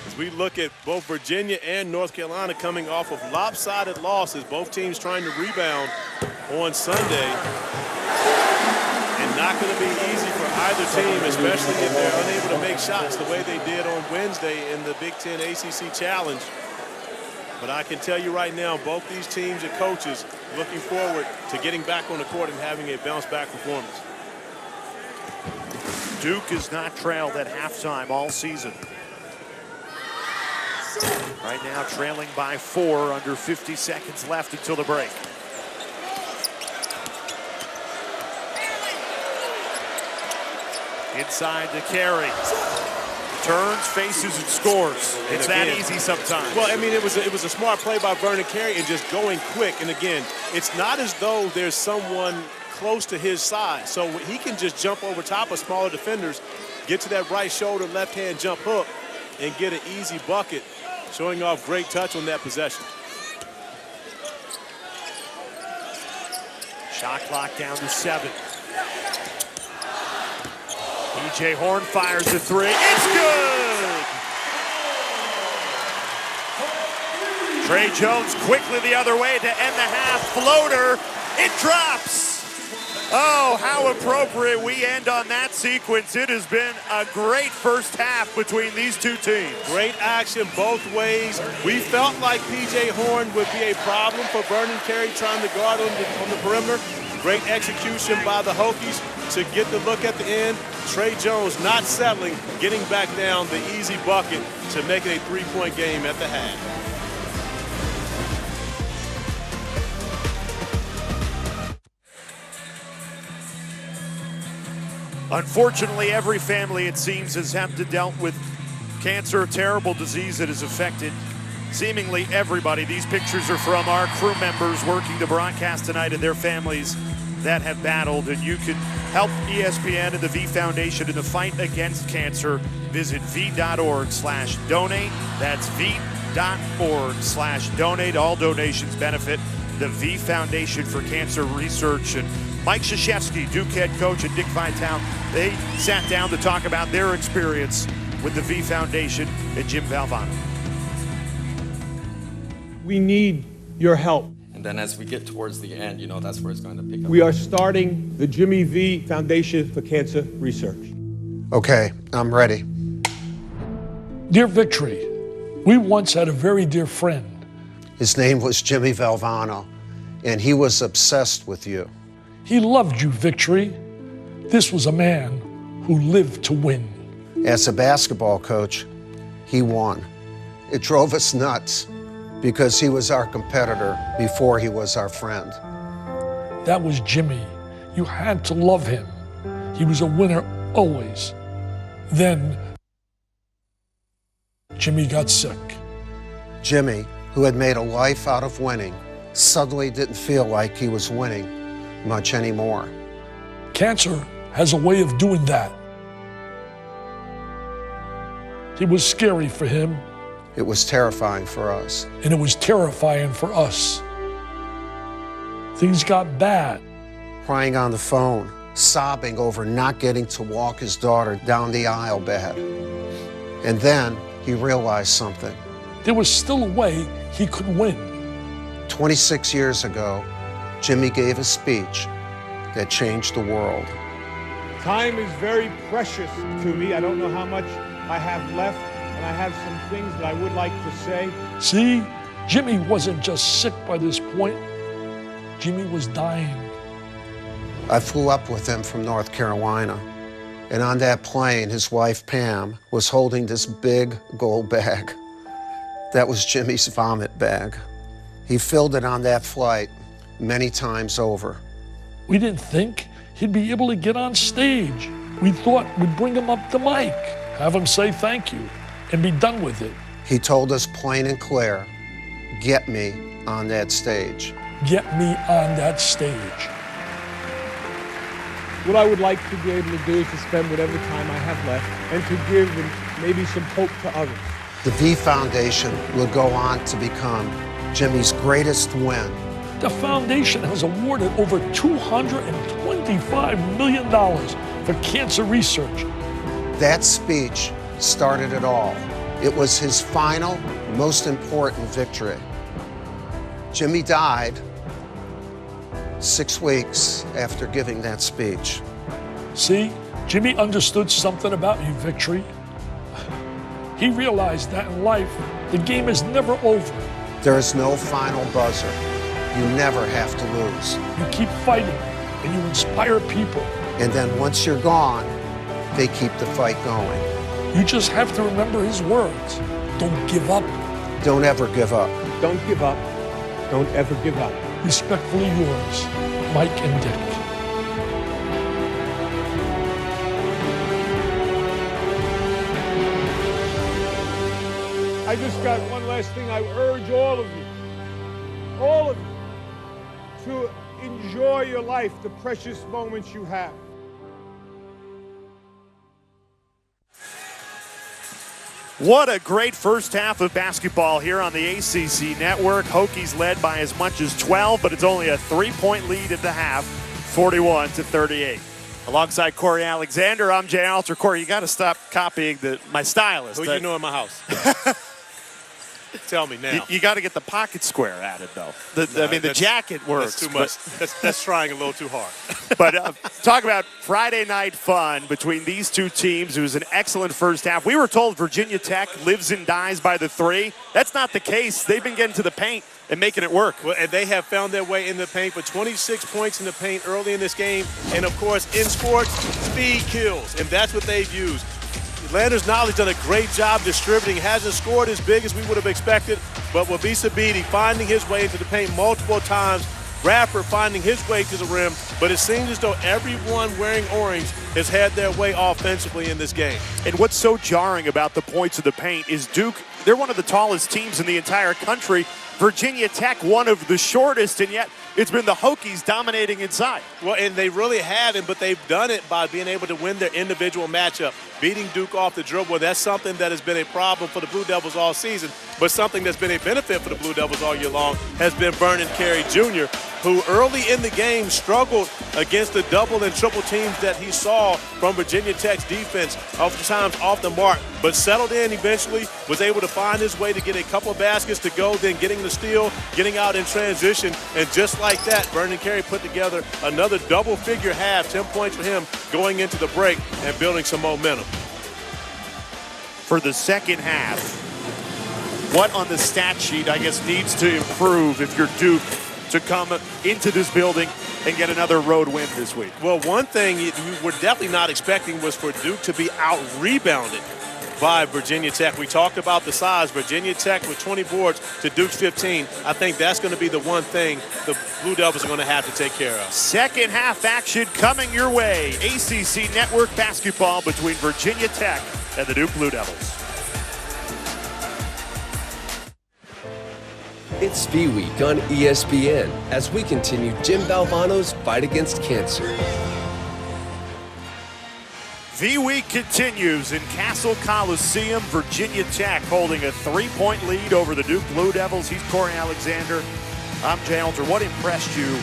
As we look at both Virginia and North Carolina coming off of lopsided losses, both teams trying to rebound on Sunday. And not going to be easy for either team, especially if they're unable to make shots the way they did on Wednesday in the Big Ten ACC Challenge. But I can tell you right now, both these teams and coaches looking forward to getting back on the court and having a bounce-back performance. Duke is not trailed at halftime all season. Right now trailing by 4, under 50 seconds left until the break. Inside to Carey. Turns, faces, and scores. It's that easy sometimes. Well, I mean, it was a smart play by Vernon Carey and just going quick. And again, it's not as though there's someone close to his size. So he can just jump over top of smaller defenders, get to that right shoulder, left-hand jump hook, and get an easy bucket, showing off great touch on that possession. Shot clock down to 7. P.J. Horn fires a 3. It's good! Trey Jones quickly the other way to end the half. Floater. It drops. Oh, how appropriate we end on that sequence. It has been a great first half between these two teams. Great action both ways. We felt like P.J. Horn would be a problem for Vernon Carey trying to guard on the perimeter. Great execution by the Hokies to get the look at the end. Trey Jones not settling, getting back down the easy bucket to make it a 3-point game at the half. Unfortunately, every family, it seems, has had to deal with cancer, a terrible disease that has affected seemingly everybody. These pictures are from our crew members working to broadcast tonight and their families that have battled. And you can help ESPN and the V Foundation in the fight against cancer. Visit v.org/donate. That's v.org/donate. All donations benefit the V Foundation for Cancer Research. And Mike Krzyzewski, Duke head coach, and Dick Vitale, they sat down to talk about their experience with the V Foundation and Jim Valvano. We need your help. And then as we get towards the end, you know, that's where it's going to pick up. We are starting the Jimmy V Foundation for Cancer Research. Okay, I'm ready. Dear Victory, we once had a very dear friend. His name was Jimmy Valvano, and he was obsessed with you. He loved you, Victory. This was a man who lived to win. As a basketball coach, he won. It drove us nuts because he was our competitor before he was our friend. That was Jimmy. You had to love him. He was a winner always. Then Jimmy got sick. Jimmy, who had made a life out of winning, suddenly didn't feel like he was winning much anymore. Cancer has a way of doing that. It was scary for him. It was terrifying for us. And it was terrifying for us. Things got bad. Crying on the phone, sobbing over not getting to walk his daughter down the aisle bed. And then he realized something. There was still a way he could win. 26 years ago, Jimmy gave a speech that changed the world. Time is very precious to me. I don't know how much I have left, and I have some things that I would like to say. See, Jimmy wasn't just sick by this point. Jimmy was dying. I flew up with him from North Carolina, and on that plane, his wife, Pam, was holding this big gold bag. That was Jimmy's vomit bag. He filled it on that flight many times over. We didn't think he'd be able to get on stage. We thought we'd bring him up the mic, have him say thank you, and be done with it. He told us plain and clear, get me on that stage. Get me on that stage. What I would like to be able to do is to spend whatever time I have left and to give maybe some hope to others. The V Foundation will go on to become Jimmy's greatest win. The foundation has awarded over $225 million for cancer research. That speech started it all. It was his final, most important victory. Jimmy died 6 weeks after giving that speech. See, Jimmy understood something about you, Victory. He realized that in life, the game is never over. There is no final buzzer. You never have to lose. You keep fighting, and you inspire people. And then once you're gone, they keep the fight going. You just have to remember his words. Don't give up. Don't ever give up. Don't give up. Don't ever give up. Respectfully yours, Mike and Dick. I just got one last thing. I urge all of you, to enjoy your life, the precious moments you have. What a great first half of basketball here on the ACC Network. Hokies led by as much as 12, but it's only a 3-point lead at the half, 41-38. Alongside Corey Alexander, I'm Jay Alter. Corey, you got to stop copying my stylist. Who you know in my house? Tell me now. You got to get the pocket square added, though. The jacket works. That's too much. That's trying a little too hard. But talk about Friday night fun between these two teams. It was an excellent first half. We were told Virginia Tech lives and dies by the three. That's not the case. They've been getting to the paint and making it work. Well, and they have found their way in the paint, but 26 points in the paint early in this game. And, of course, in sports, speed kills, and that's what they've used. Landers Nolly's done a great job distributing. Hasn't scored as big as we would have expected, but Wabisa Beatty finding his way into the paint multiple times. Bradford finding his way to the rim, but it seems as though everyone wearing orange has had their way offensively in this game. And what's so jarring about the points of the paint is Duke, they're one of the tallest teams in the entire country. Virginia Tech, one of the shortest, and yet it's been the Hokies dominating inside. Well, and they really haven't, but they've done it by being able to win their individual matchup. Beating Duke off the dribble, that's something that has been a problem for the Blue Devils all season, but something that's been a benefit for the Blue Devils all year long has been Vernon Carey Jr., who early in the game struggled against the double and triple teams that he saw from Virginia Tech's defense, oftentimes off the mark, but settled in eventually, was able to find his way to get a couple of baskets to go, then getting the steal, getting out in transition, and just like that, Vernon Carey put together another double-figure half, 10 points for him going into the break and building some momentum. For the second half, what on the stat sheet, I guess, needs to improve if you're Duke to come into this building and get another road win this week? Well, one thing you were definitely not expecting was for Duke to be out-rebounded by Virginia Tech. We talked about the size. Virginia Tech with 20 boards to Duke's 15. I think that's going to be the one thing the Blue Devils are going to have to take care of. Second half action coming your way. ACC Network basketball between Virginia Tech and the Duke Blue Devils. It's V Week on ESPN as we continue Jim Valvano's fight against cancer. V-Week continues in Cassell Coliseum. Virginia Tech holding a 3-point lead over the Duke Blue Devils. He's Corey Alexander. I'm Jay Alter. What impressed you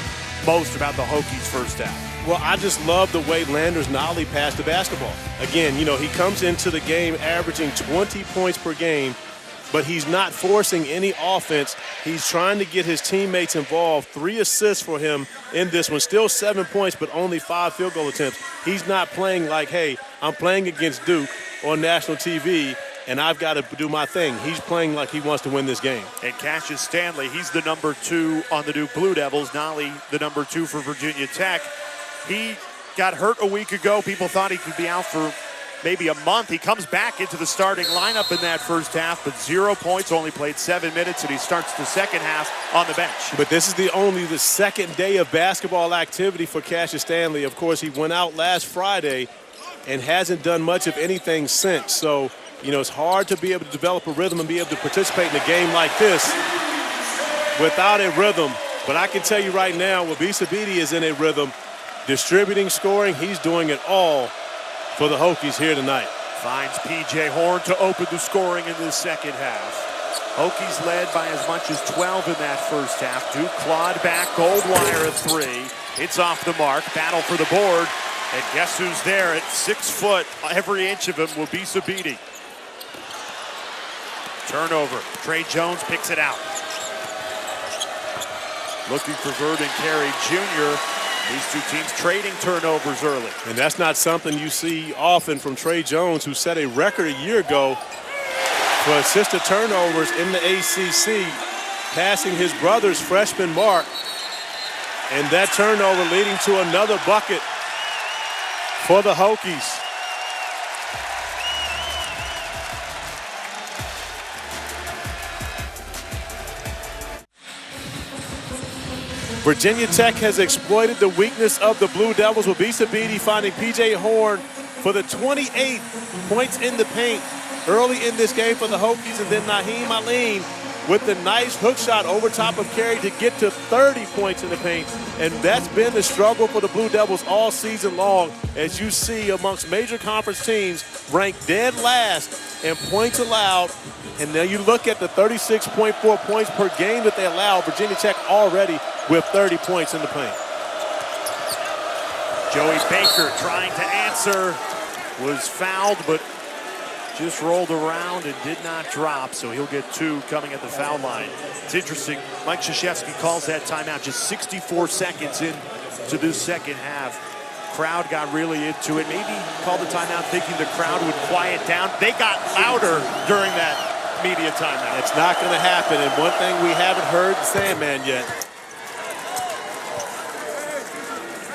most about the Hokies' first half? Well, I just love the way Landers Nolly passed the basketball. Again, you know, he comes into the game averaging 20 points per game, but he's not forcing any offense. He's trying to get his teammates involved. 3 assists for him in this one. Still 7 points, but only 5 field goal attempts. He's not playing like, hey, I'm playing against Duke on national TV, and I've got to do my thing. He's playing like he wants to win this game. And Cassius Stanley, he's the number 2 on the Duke Blue Devils. Nolly, the number 2 for Virginia Tech. He got hurt a week ago. People thought he could be out for maybe a month. He comes back into the starting lineup in that first half, but 0 points, only played 7 minutes, and he starts the second half on the bench. But this is only the second day of basketball activity for Cassius Stanley. Of course, he went out last Friday and hasn't done much of anything since. So, you know, it's hard to be able to develop a rhythm and be able to participate in a game like this without a rhythm. But I can tell you right now, Wabisa Beatty is in a rhythm, distributing, scoring. He's doing it all for the Hokies here tonight. Finds P.J. Horn to open the scoring in the second half. Hokies led by as much as 12 in that first half. Duke clawed back, gold wire at 3. It's off the mark, battle for the board. And guess who's there at 6 foot, every inch of him, Wabisa Beatty. Turnover, Trey Jones picks it out. Looking for Vernon Carey Jr. These two teams trading turnovers early. And that's not something you see often from Trey Jones, who set a record a year ago for assisted turnovers in the ACC, passing his brother's freshman mark. And that turnover leading to another bucket for the Hokies. Virginia Tech has exploited the weakness of the Blue Devils, with Wabisa Beatty finding P.J. Horn for the 28th points in the paint early in this game for the Hokies, and then Naheem Aline with the nice hook shot over top of Carey to get to 30 points in the paint. And that's been the struggle for the Blue Devils all season long, as you see amongst major conference teams ranked dead last in points allowed. And now you look at the 36.4 points per game that they allow. Virginia Tech already with 30 points in the paint. Joey Baker trying to answer, was fouled, but just rolled around and did not drop, so he'll get 2 coming at the foul line. It's interesting, Mike Krzyzewski calls that timeout just 64 seconds into this second half. Crowd got really into it. Maybe called the timeout thinking the crowd would quiet down. They got louder during that media timeout. It's not going to happen, and one thing we haven't heard the Sandman yet.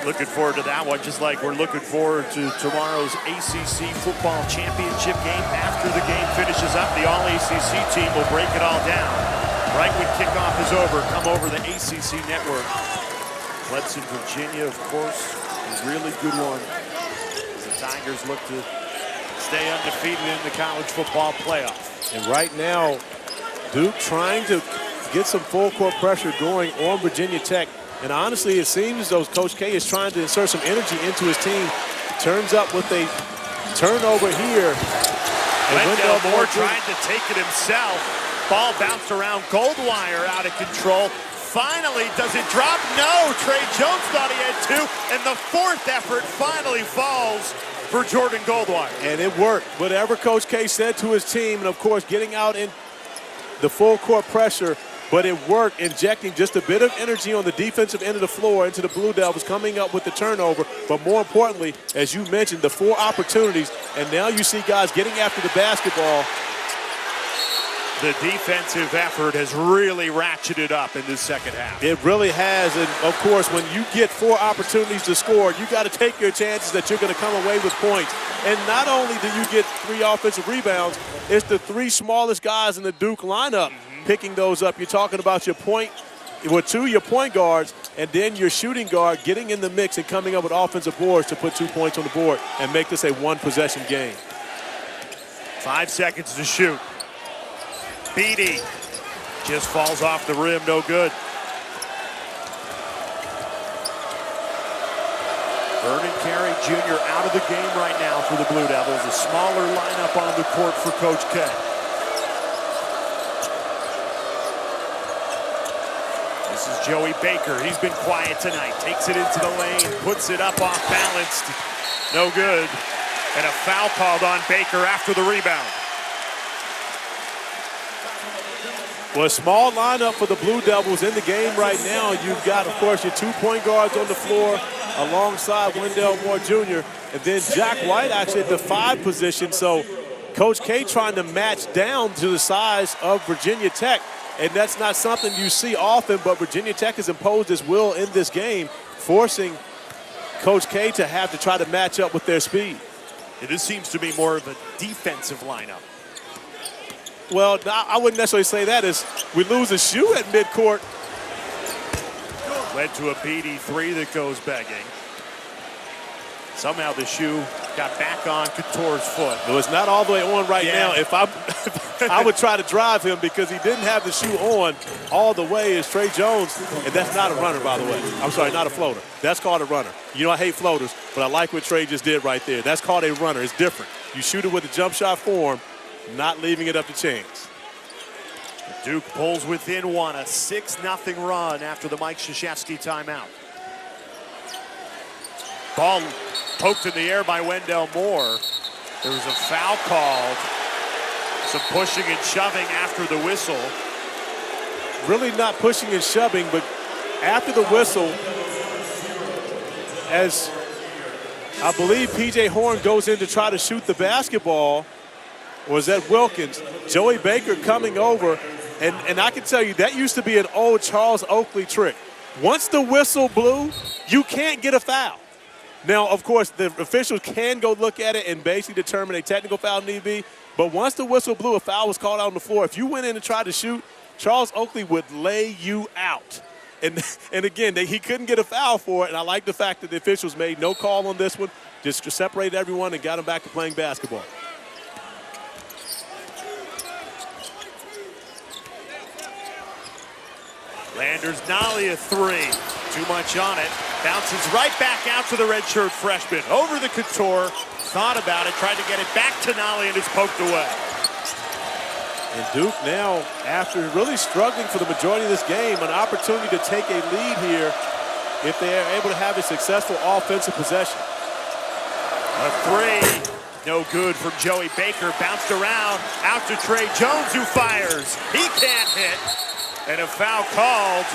Looking forward to that one, just like we're looking forward to tomorrow's ACC football championship game. After the game finishes up, the All-ACC team will break it all down. Right when kickoff is over, come over the ACC network. Clemson, Virginia, of course, a really good one. The Tigers look to stay undefeated in the college football playoff. And right now, Duke trying to get some full court pressure going on Virginia Tech. And honestly, it seems as though Coach K is trying to insert some energy into his team. Turns up with a turnover here. Wendell Moore trying to take it himself. Ball bounced around. Goldwire out of control. Finally, does it drop? No, Trey Jones thought he had 2. And the 4th effort finally falls for Jordan Goldwire. And it worked. Whatever Coach K said to his team, and of course, getting out in the full court pressure, but it worked, injecting just a bit of energy on the defensive end of the floor into the Blue Devils, coming up with the turnover. But more importantly, as you mentioned, the 4 opportunities, and now you see guys getting after the basketball. The defensive effort has really ratcheted up in this second half. It really has, and of course, when you get 4 opportunities to score, you got to take your chances that you're going to come away with points. And not only do you get 3 offensive rebounds, it's the 3 smallest guys in the Duke lineup picking those up. You're talking about your point, well, 2 your point guards, and then your shooting guard getting in the mix and coming up with offensive boards to put 2 points on the board and make this a 1-possession game. 5 seconds to shoot. Beatty just falls off the rim, no good. Vernon Carey Jr. out of the game right now for the Blue Devils. A smaller lineup on the court for Coach K. This is Joey Baker. He's been quiet tonight. Takes it into the lane, puts it up off balanced. No good. And a foul called on Baker after the rebound. Well, a small lineup for the Blue Devils in the game right now. You've got, of course, your 2 point guards on the floor alongside Wendell Moore Jr. And then Jack White actually at the 5 position. So Coach K trying to match down to the size of Virginia Tech. And that's not something you see often, but Virginia Tech has imposed its will in this game, forcing Coach K to have to try to match up with their speed. This seems to be more of a defensive lineup. Well, I wouldn't necessarily say that, as we lose a shoe at midcourt. Led to a Beatty 3 that goes begging. Somehow the shoe got back on Couture's foot. Well, it's not all the way on right now. If I would try to drive him, because he didn't have the shoe on all the way, as Trey Jones, and that's not a runner, by the way. I'm sorry, not a floater. That's called a runner. You know, I hate floaters, but I like what Trey just did right there. That's called a runner. It's different. You shoot it with a jump shot form, not leaving it up to chance. Duke pulls within 1, a 6-0 run after the Mike Krzyzewski timeout. Ball poked in the air by Wendell Moore. There was a foul called. Some pushing and shoving after the whistle. Really not pushing and shoving, but after the whistle, as I believe P.J. Horn goes in to try to shoot the basketball, or is that Wilkins? Joey Baker coming over, and I can tell you that used to be an old Charles Oakley trick. Once the whistle blew, you can't get a foul. Now, of course, the officials can go look at it and basically determine a technical foul need be, but once the whistle blew, a foul was called out on the floor. If you went in and tried to shoot, Charles Oakley would lay you out. And again, he couldn't get a foul for it, and I like the fact that the officials made no call on this one, just separated everyone and got them back to playing basketball. Landers Nolly a three. Too much on it. Bounces right back out to the redshirt freshman. Over the Couture. Thought about it. Tried to get it back to Nolly and it's poked away. And Duke now, after really struggling for the majority of this game, an opportunity to take a lead here if they are able to have a successful offensive possession. A three. No good from Joey Baker. Bounced around. Out to Trey Jones, who fires. He can't hit. And a foul called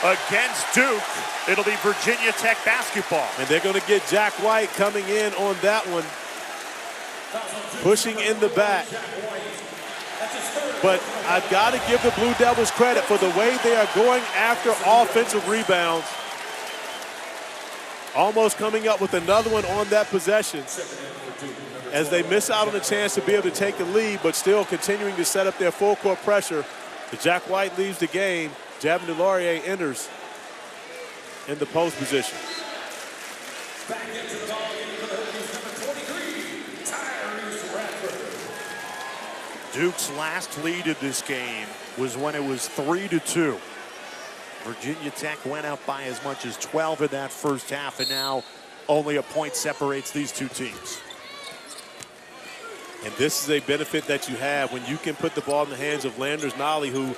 against Duke. It'll be Virginia Tech basketball. And they're going to get Jack White coming in on that one. Pushing in the back. But I've got to give the Blue Devils credit for the way they are going after offensive rebounds. Almost coming up with another one on that possession as they miss out on a chance to be able to take the lead, but still continuing to set up their full court pressure. Jack White leaves the game. Javin DeLaurier enters in the post position. Duke's last lead of this game was when it was 3-2. Virginia Tech went out by as much as 12 in that first half, and now only a point separates these two teams. And this is a benefit that you have when you can put the ball in the hands of Landers Nolly, who,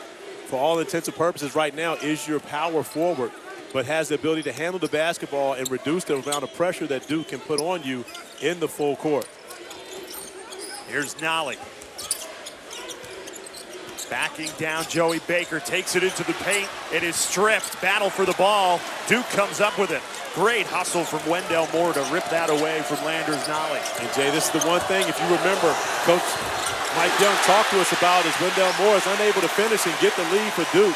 for all intents and purposes right now, is your power forward, but has the ability to handle the basketball and reduce the amount of pressure that Duke can put on you in the full court. Here's Nolly. Backing down, Joey Baker takes it into the paint. It is stripped. Battle for the ball. Duke comes up with it. Great hustle from Wendell Moore to rip that away from Landers Nolly. And Jay, this is the one thing, if you remember, Coach Mike Young talked to us about is Wendell Moore is unable to finish and get the lead for Duke.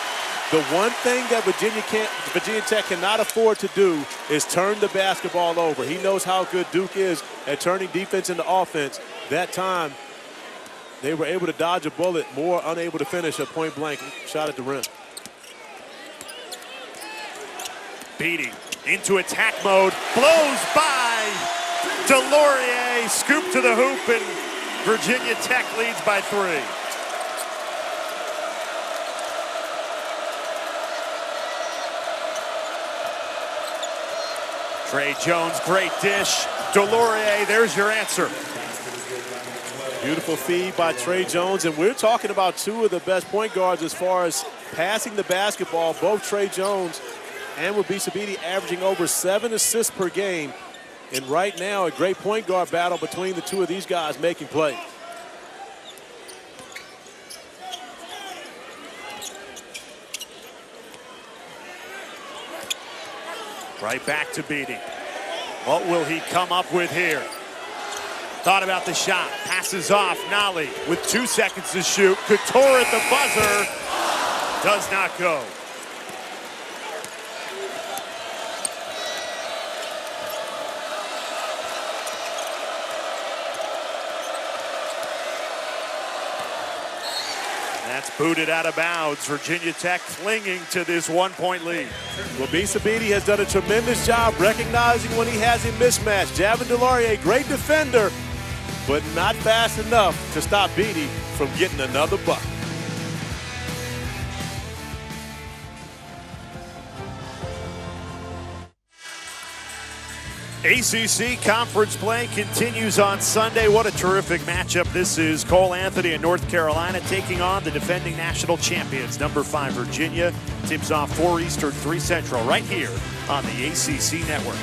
The one thing that Virginia Tech cannot afford to do is turn the basketball over. He knows how good Duke is at turning defense into offense. That time, they were able to dodge a bullet. Moore unable to finish a point-blank shot at the rim. Beatty into attack mode. Blows by DeLaurier. Scoop to the hoop, and Virginia Tech leads by 3. Trey Jones, great dish. DeLaurier, there's your answer. Beautiful feed by Trey Jones, and we're talking about two of the best point guards as far as passing the basketball. Both Trey Jones and Wabisa Beatty averaging over 7 assists per game. And right now, a great point guard battle between the two of these guys making plays. Right back to Beatty. What will he come up with here? Thought about the shot, passes off. Nolly with 2 seconds to shoot. Couture at the buzzer. Does not go. That's booted out of bounds. Virginia Tech clinging to this 1-point lead. Wabisa Beatty has done a tremendous job recognizing when he has a mismatch. Javin DeLaurier, great defender, but not fast enough to stop Beatty from getting another buck. ACC conference play continues on Sunday. What a terrific matchup this is. Cole Anthony in North Carolina taking on the defending national champions, number 5 Virginia. Tips off 4 Eastern, 3 Central, right here on the ACC Network.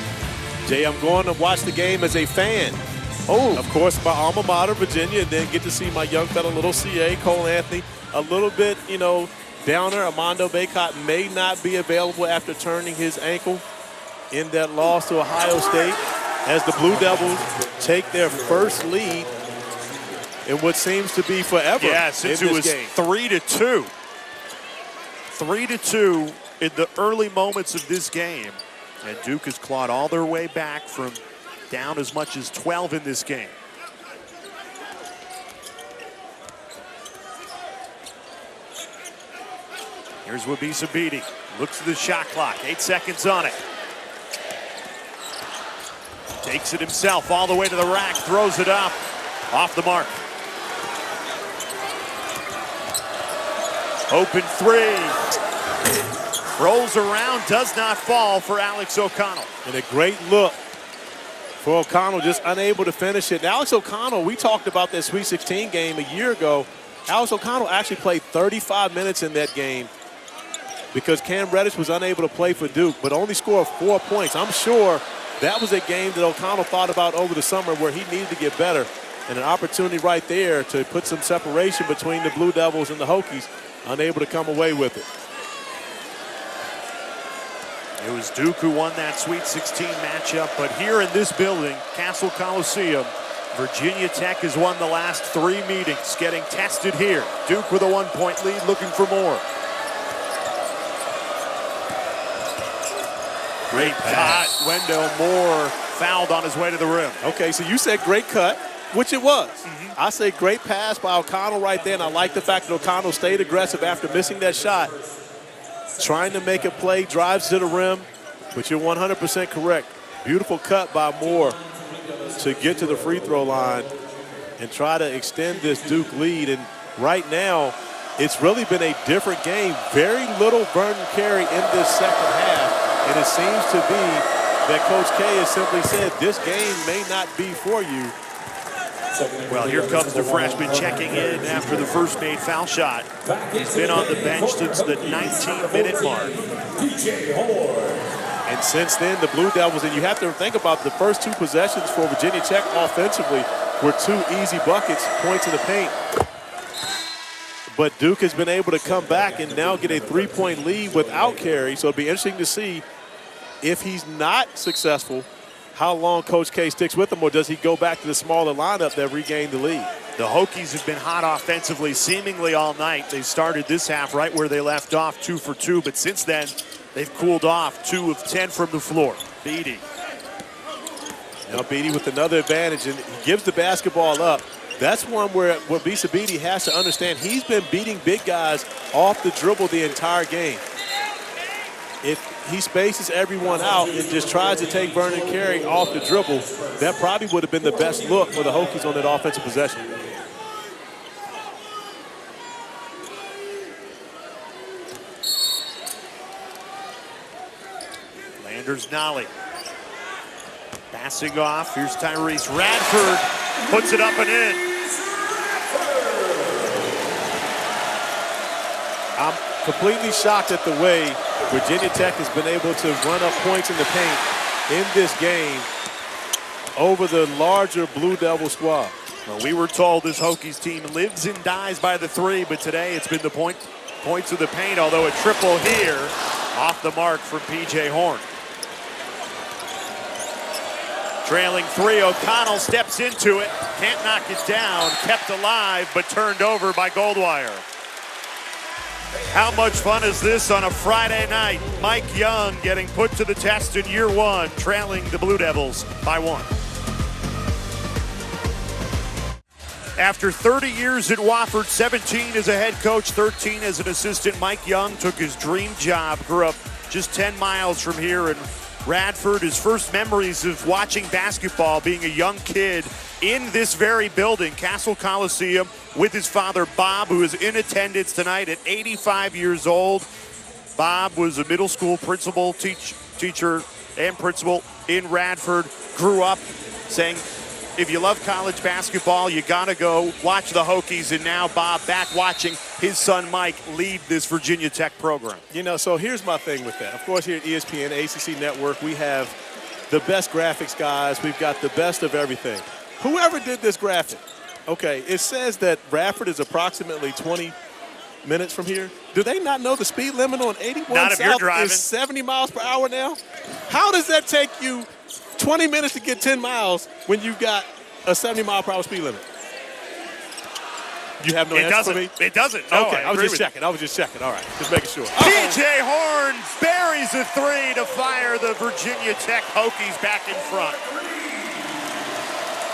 Jay, I'm going to watch the game as a fan. Oh, of course, my alma mater, Virginia, and then get to see my young fellow, little CA, Cole Anthony. A little bit, downer. Armando Bacot may not be available after turning his ankle in that loss to Ohio State, as the Blue Devils take their first lead in what seems to be forever. Yeah, since it was 3-2. 3-2 in the early moments of this game. And Duke has clawed all their way back from down as much as 12 in this game. Here's Wabisa Beatty. Looks at the shot clock. 8 seconds on it. Takes it himself all the way to the rack. Throws it up. Off the mark. Open 3. Rolls around, does not fall for Alex O'Connell. And a great look for O'Connell, just unable to finish it. And Alex O'Connell, we talked about that Sweet 16 game a year ago. Alex O'Connell actually played 35 minutes in that game because Cam Reddish was unable to play for Duke, but only scored 4 points. I'm sure that was a game that O'Connell thought about over the summer where he needed to get better. And an opportunity right there to put some separation between the Blue Devils and the Hokies, unable to come away with it. It was Duke who won that Sweet 16 matchup, but here in this building, Cassell Coliseum, Virginia Tech has won the last 3 meetings, getting tested here. Duke with a 1-point lead, looking for more. Great cut. Wendell Moore fouled on his way to the rim. Okay, so you said great cut, which it was. I say great pass by O'Connell right there, and I like the fact that O'Connell stayed aggressive after missing that shot. Trying to make a play, drives to the rim, but you're 100% correct. Beautiful cut by Moore to get to the free throw line and try to extend this Duke lead. And right now, it's really been a different game. Very little Vernon Carey in this second half. And it seems to be that Coach K has simply said, this game may not be for you. Well, here comes the freshman checking in after the first made foul shot. He's been on the bench since the 19-minute mark. And since then, the Blue Devils, and you have to think about the first 2 possessions for Virginia Tech offensively were 2 easy buckets, points in the paint. But Duke has been able to come back and now get a 3-point lead without Carey. So it'll be interesting to see if he's not successful, how long Coach K sticks with him, or does he go back to the smaller lineup that regained the lead? The Hokies have been hot offensively seemingly all night. They started this half right where they left off, 2 for 2, but since then they've cooled off, 2 of 10 from the floor. Beatty. Now Beatty with another advantage, and he gives the basketball up. That's one where Bisa Beatty has to understand he's been beating big guys off the dribble the entire game. If he spaces everyone out and just tries to take Vernon Carey off the dribble, that probably would have been the best look for the Hokies on that offensive possession. Landers Nolly. Passing off, here's Tyrese Radford, puts it up and in. I'm completely shocked at the way Virginia Tech has been able to run up points in the paint in this game over the larger Blue Devil squad. Well, we were told this Hokies team lives and dies by the 3, but today it's been the points of the paint, although a triple here off the mark from P.J. Horn. Trailing 3, O'Connell steps into it, can't knock it down, kept alive, but turned over by Goldwire. How much fun is this on a Friday night? Mike Young getting put to the test in year 1, trailing the Blue Devils by 1. After 30 years at Wofford, 17 as a head coach, 13 as an assistant, Mike Young took his dream job, grew up just 10 miles from here in Radford. His first memories of watching basketball, being a young kid in this very building, Cassell Coliseum, with his father, Bob, who is in attendance tonight at 85 years old. Bob was a middle school principal, teacher and principal in Radford, grew up saying, if you love college basketball, you got to go watch the Hokies. And now Bob back watching his son Mike lead this Virginia Tech program. You know, so here's my thing with that. Of course, here at ESPN, ACC Network, we have the best graphics guys. We've got the best of everything. Whoever did this graphic, okay, it says that Radford is approximately 20 minutes from here. Do they not know the speed limit on 81 not if South you're driving. Is 70 miles per hour now? How does that take you 20 minutes to get 10 miles when you've got a 70-mile-per-hour speed limit? You have no answer for me? It doesn't. No, okay, I was just checking. All right, just making sure. P.J. Horn buries a 3 to fire the Virginia Tech Hokies back in front.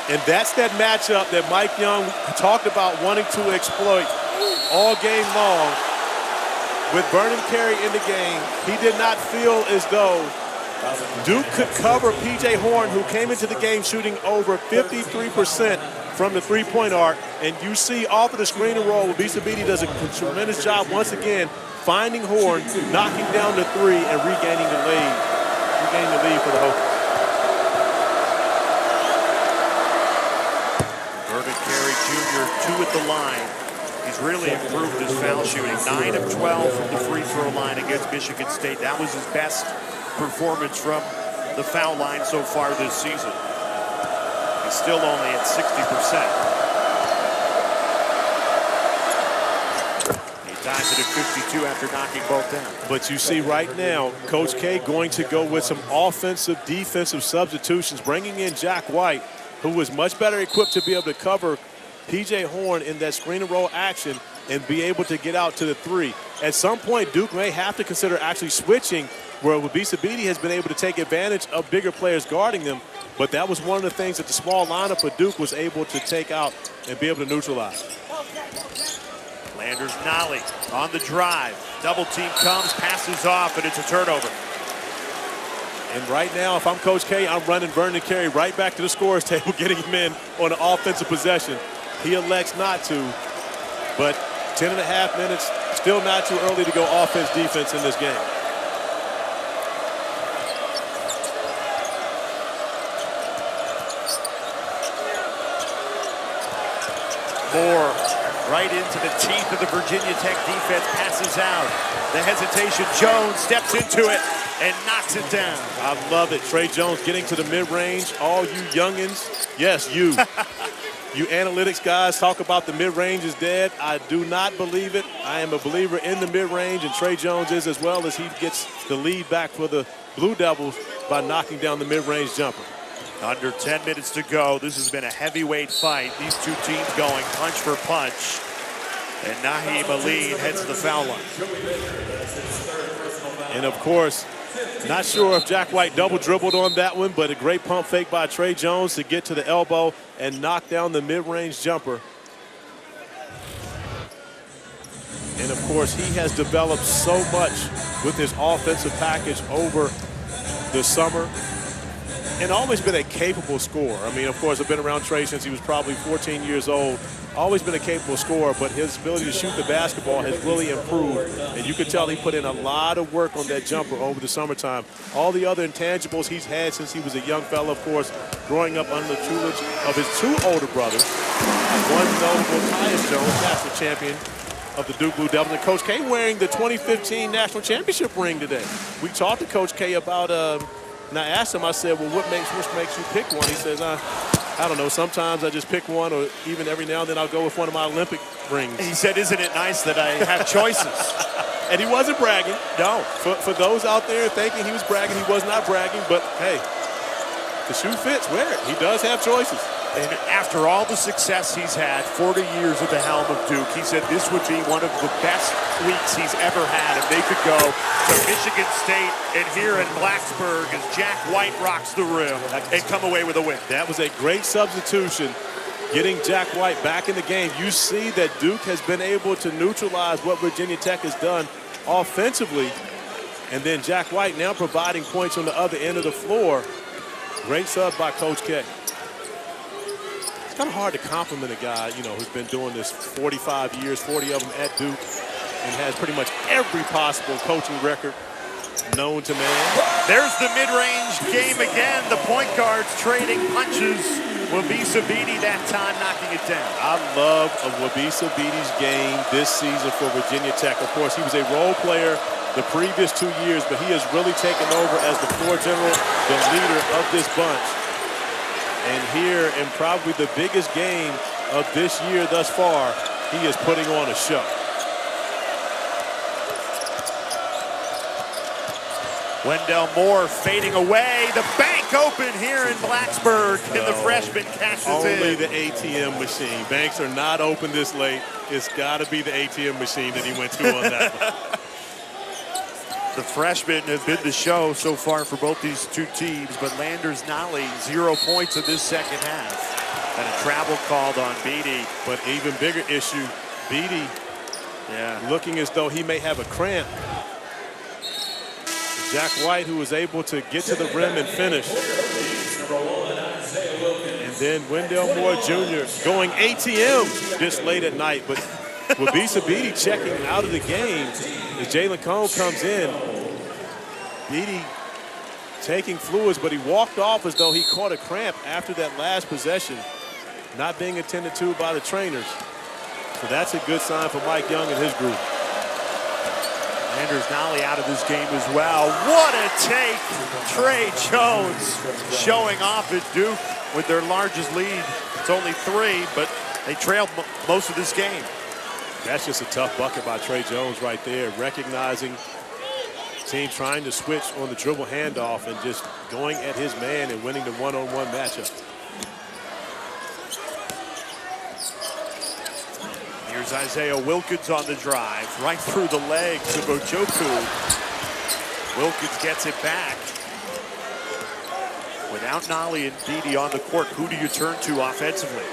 And that's that matchup that Mike Young talked about wanting to exploit all game long. With Vernon Carey in the game, he did not feel as though Duke could cover P.J. Horn, who came into the game shooting over 53% from the three-point arc. And you see off of the screen and roll, Bisa Beatty does a tremendous job once again finding Horn, knocking down the three, and regaining the lead. Regaining the lead for the Hokies. Vernon Carey Jr., 2 at the line. He's really improved his foul shooting. 9 of 12 from the free throw line against Michigan State. That was his best performance from the foul line so far this season. He's still only at 60%. He ties it at 52 after knocking both down. But you see right now, Coach K going to go with some offensive, defensive substitutions, bringing in Jack White, who was much better equipped to be able to cover P.J. Horn in that screen and roll action and be able to get out to the three. At some point, Duke may have to consider actually switching, where Wabisa Bede has been able to take advantage of bigger players guarding them, but that was one of the things that the small lineup of Duke was able to take out and be able to neutralize. Landers Nolly on the drive. Double team comes, passes off, and it's a turnover. And right now, if I'm Coach K, I'm running Vernon Carey right back to the scorer's table, getting him in on an offensive possession. He elects not to, but 10.5 minutes, still not too early to go offense, defense in this game. Moore right into the teeth of the Virginia Tech defense, passes out. The hesitation, Jones steps into it and knocks it down. I love it. Trey Jones getting to the mid-range. All you youngins, yes, you. You analytics guys talk about the mid-range is dead. I do not believe it. I am a believer in the mid-range, and Trey Jones is as well, as he gets the lead back for the Blue Devils by knocking down the mid-range jumper. Under 10 minutes to go. This has been a heavyweight fight. These two teams going punch for punch. And Naheem Ali heads to the foul line. And of course, not sure if Jack White double dribbled on that one, but a great pump fake by Trey Jones to get to the elbow and knock down the mid-range jumper. And of course, he has developed so much with his offensive package over the summer and always been a capable scorer. I mean, of course, I've been around Trey since he was probably 14 years old. Always been a capable scorer, but his ability to shoot the basketball has really improved. And you can tell he put in a lot of work on that jumper over the summertime. All the other intangibles he's had since he was a young fellow, of course, growing up under the tutelage of his 2 older brothers. One notable, Tyus Jones, national champion of the Duke Blue Devils, and Coach K wearing the 2015 national championship ring today. We talked to Coach K about, and I asked him, I said, well, which makes you pick one? He says, I don't know, sometimes I just pick one, or even every now and then I'll go with one of my Olympic rings. He said, isn't it nice that I have choices? And he wasn't bragging. No. For those out there thinking he was bragging, he was not bragging, but hey, the shoe fits, wear it. He does have choices. And after all the success he's had, 40 years at the helm of Duke, he said this would be one of the best weeks he's ever had if they could go to Michigan State and here in Blacksburg as Jack White rocks the rim and come away with a win. That was a great substitution, getting Jack White back in the game. You see that Duke has been able to neutralize what Virginia Tech has done offensively, and then Jack White now providing points on the other end of the floor. Great sub by Coach K. It's kind of hard to compliment a guy, you know, who's been doing this 45 years, 40 of them at Duke, and has pretty much every possible coaching record known to man. There's the mid-range game again. The point guards trading punches. Wabisa Bede that time knocking it down. I love Wabisa Bede's game this season for Virginia Tech. Of course, he was a role player the previous 2 years, but he has really taken over as the floor general, the leader of this bunch. And here, in probably the biggest game of this year thus far, he is putting on a show. Wendell Moore fading away. The bank open here in Blacksburg, and the freshman cashes in. Only the ATM machine. Banks are not open this late. It's got to be the ATM machine that he went to on that one. The freshmen have been the show so far for both these two teams, but Landers Nolly, 0 points in this second half. And a travel called on Bede. But even bigger issue, Bede looking as though he may have a cramp. Jack White, who was able to get to the rim and finish. And then Wendell Moore Jr. going ATM this late at night, but With Bisa Beatty checking out of the game as Jalen Cone comes in. Beatty taking fluids, but he walked off as though he caught a cramp after that last possession, not being attended to by the trainers. So that's a good sign for Mike Young and his group. Anders Nolly out of this game as well. What a take! Trey Jones showing off at Duke with their largest lead. It's only 3, but they trailed most of this game. That's just a tough bucket by Trey Jones right there, recognizing team trying to switch on the dribble handoff and just going at his man and winning the one-on-one matchup. Here's Isaiah Wilkins on the drive, right through the legs of Ojoku. Wilkins gets it back. Without Nolly and Beatty on the court, who do you turn to offensively?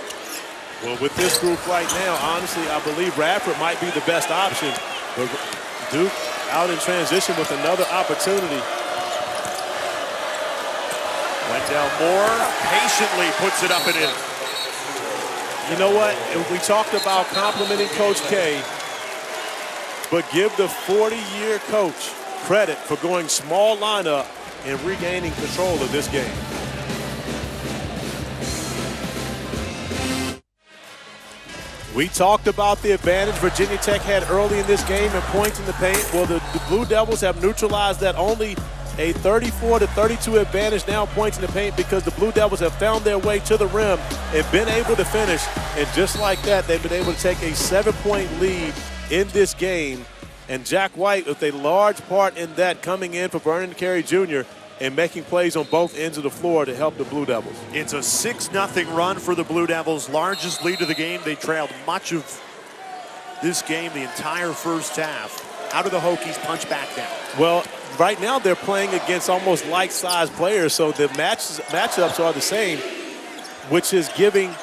Well, with this group right now, honestly, I believe Radford might be the best option. But Duke out in transition with another opportunity. Wendell Moore patiently puts it up and in. You know what? We talked about complimenting Coach K, but give the 40-year coach credit for going small lineup and regaining control of this game. We talked about the advantage Virginia Tech had early in this game and points in the paint. Well, the Blue Devils have neutralized that, only a 34-32 advantage now, points in the paint, because the Blue Devils have found their way to the rim and been able to finish. And just like that, they've been able to take a 7-point lead in this game. And Jack White with a large part in that, coming in for Vernon Carey Jr. and making plays on both ends of the floor to help the Blue Devils. It's a 6-0 run for the Blue Devils, largest lead of the game. They trailed much of this game, the entire first half. How do the Hokies punch back now? Well, right now they're playing against almost like-sized players, so the matchups are the same, which is giving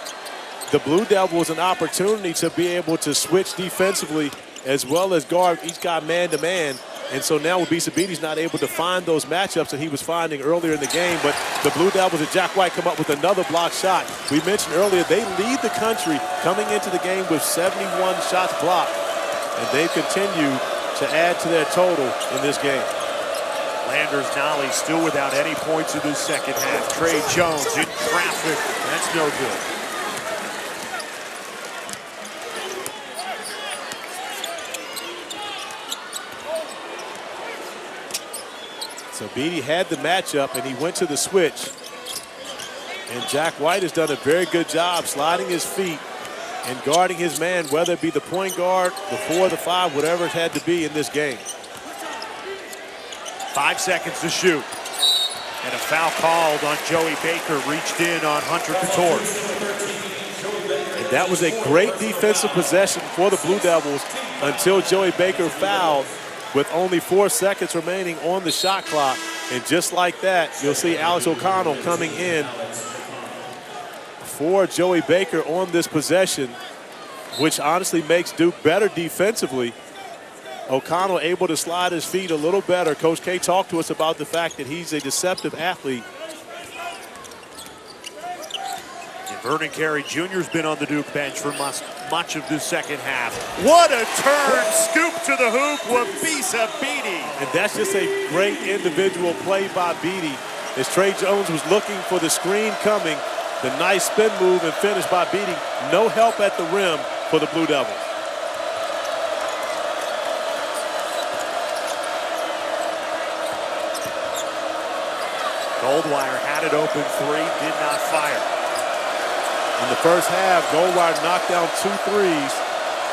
the Blue Devils an opportunity to be able to switch defensively as well as guard each guy man-to-man. And so now Bisa Beatty's not able to find those matchups that he was finding earlier in the game, but the Blue Devils and Jack White come up with another block shot. We mentioned earlier they lead the country coming into the game with 71 shots blocked, and they continue to add to their total in this game. Landers Nolly still without any points in the second half. Trey Jones in traffic. That's no good. So Beatty had the matchup, and he went to the switch. And Jack White has done a very good job sliding his feet and guarding his man, whether it be the point guard, the 4, the 5, whatever it had to be in this game. 5 seconds to shoot. And a foul called on Joey Baker, reached in on Hunter Couture. And that was a great defensive possession for the Blue Devils until Joey Baker fouled with only 4 seconds remaining on the shot clock. And just like that, you'll see Alex O'Connell coming in for Joey Baker on this possession, which honestly makes Duke better defensively. O'Connell able to slide his feet a little better. Coach K talked to us about the fact that he's a deceptive athlete. And Vernon Carey Jr.'s been on the Duke bench for much of the second half. What a turn, scoop to the hoop with Bisa Beatty. And that's just a great individual play by Beatty, as Trey Jones was looking for the screen coming. The nice spin move and finish by Beatty. No help at the rim for the Blue Devils. Goldwire had it open 3, did not fire. In the first half, Goldwire knocked down 2 threes,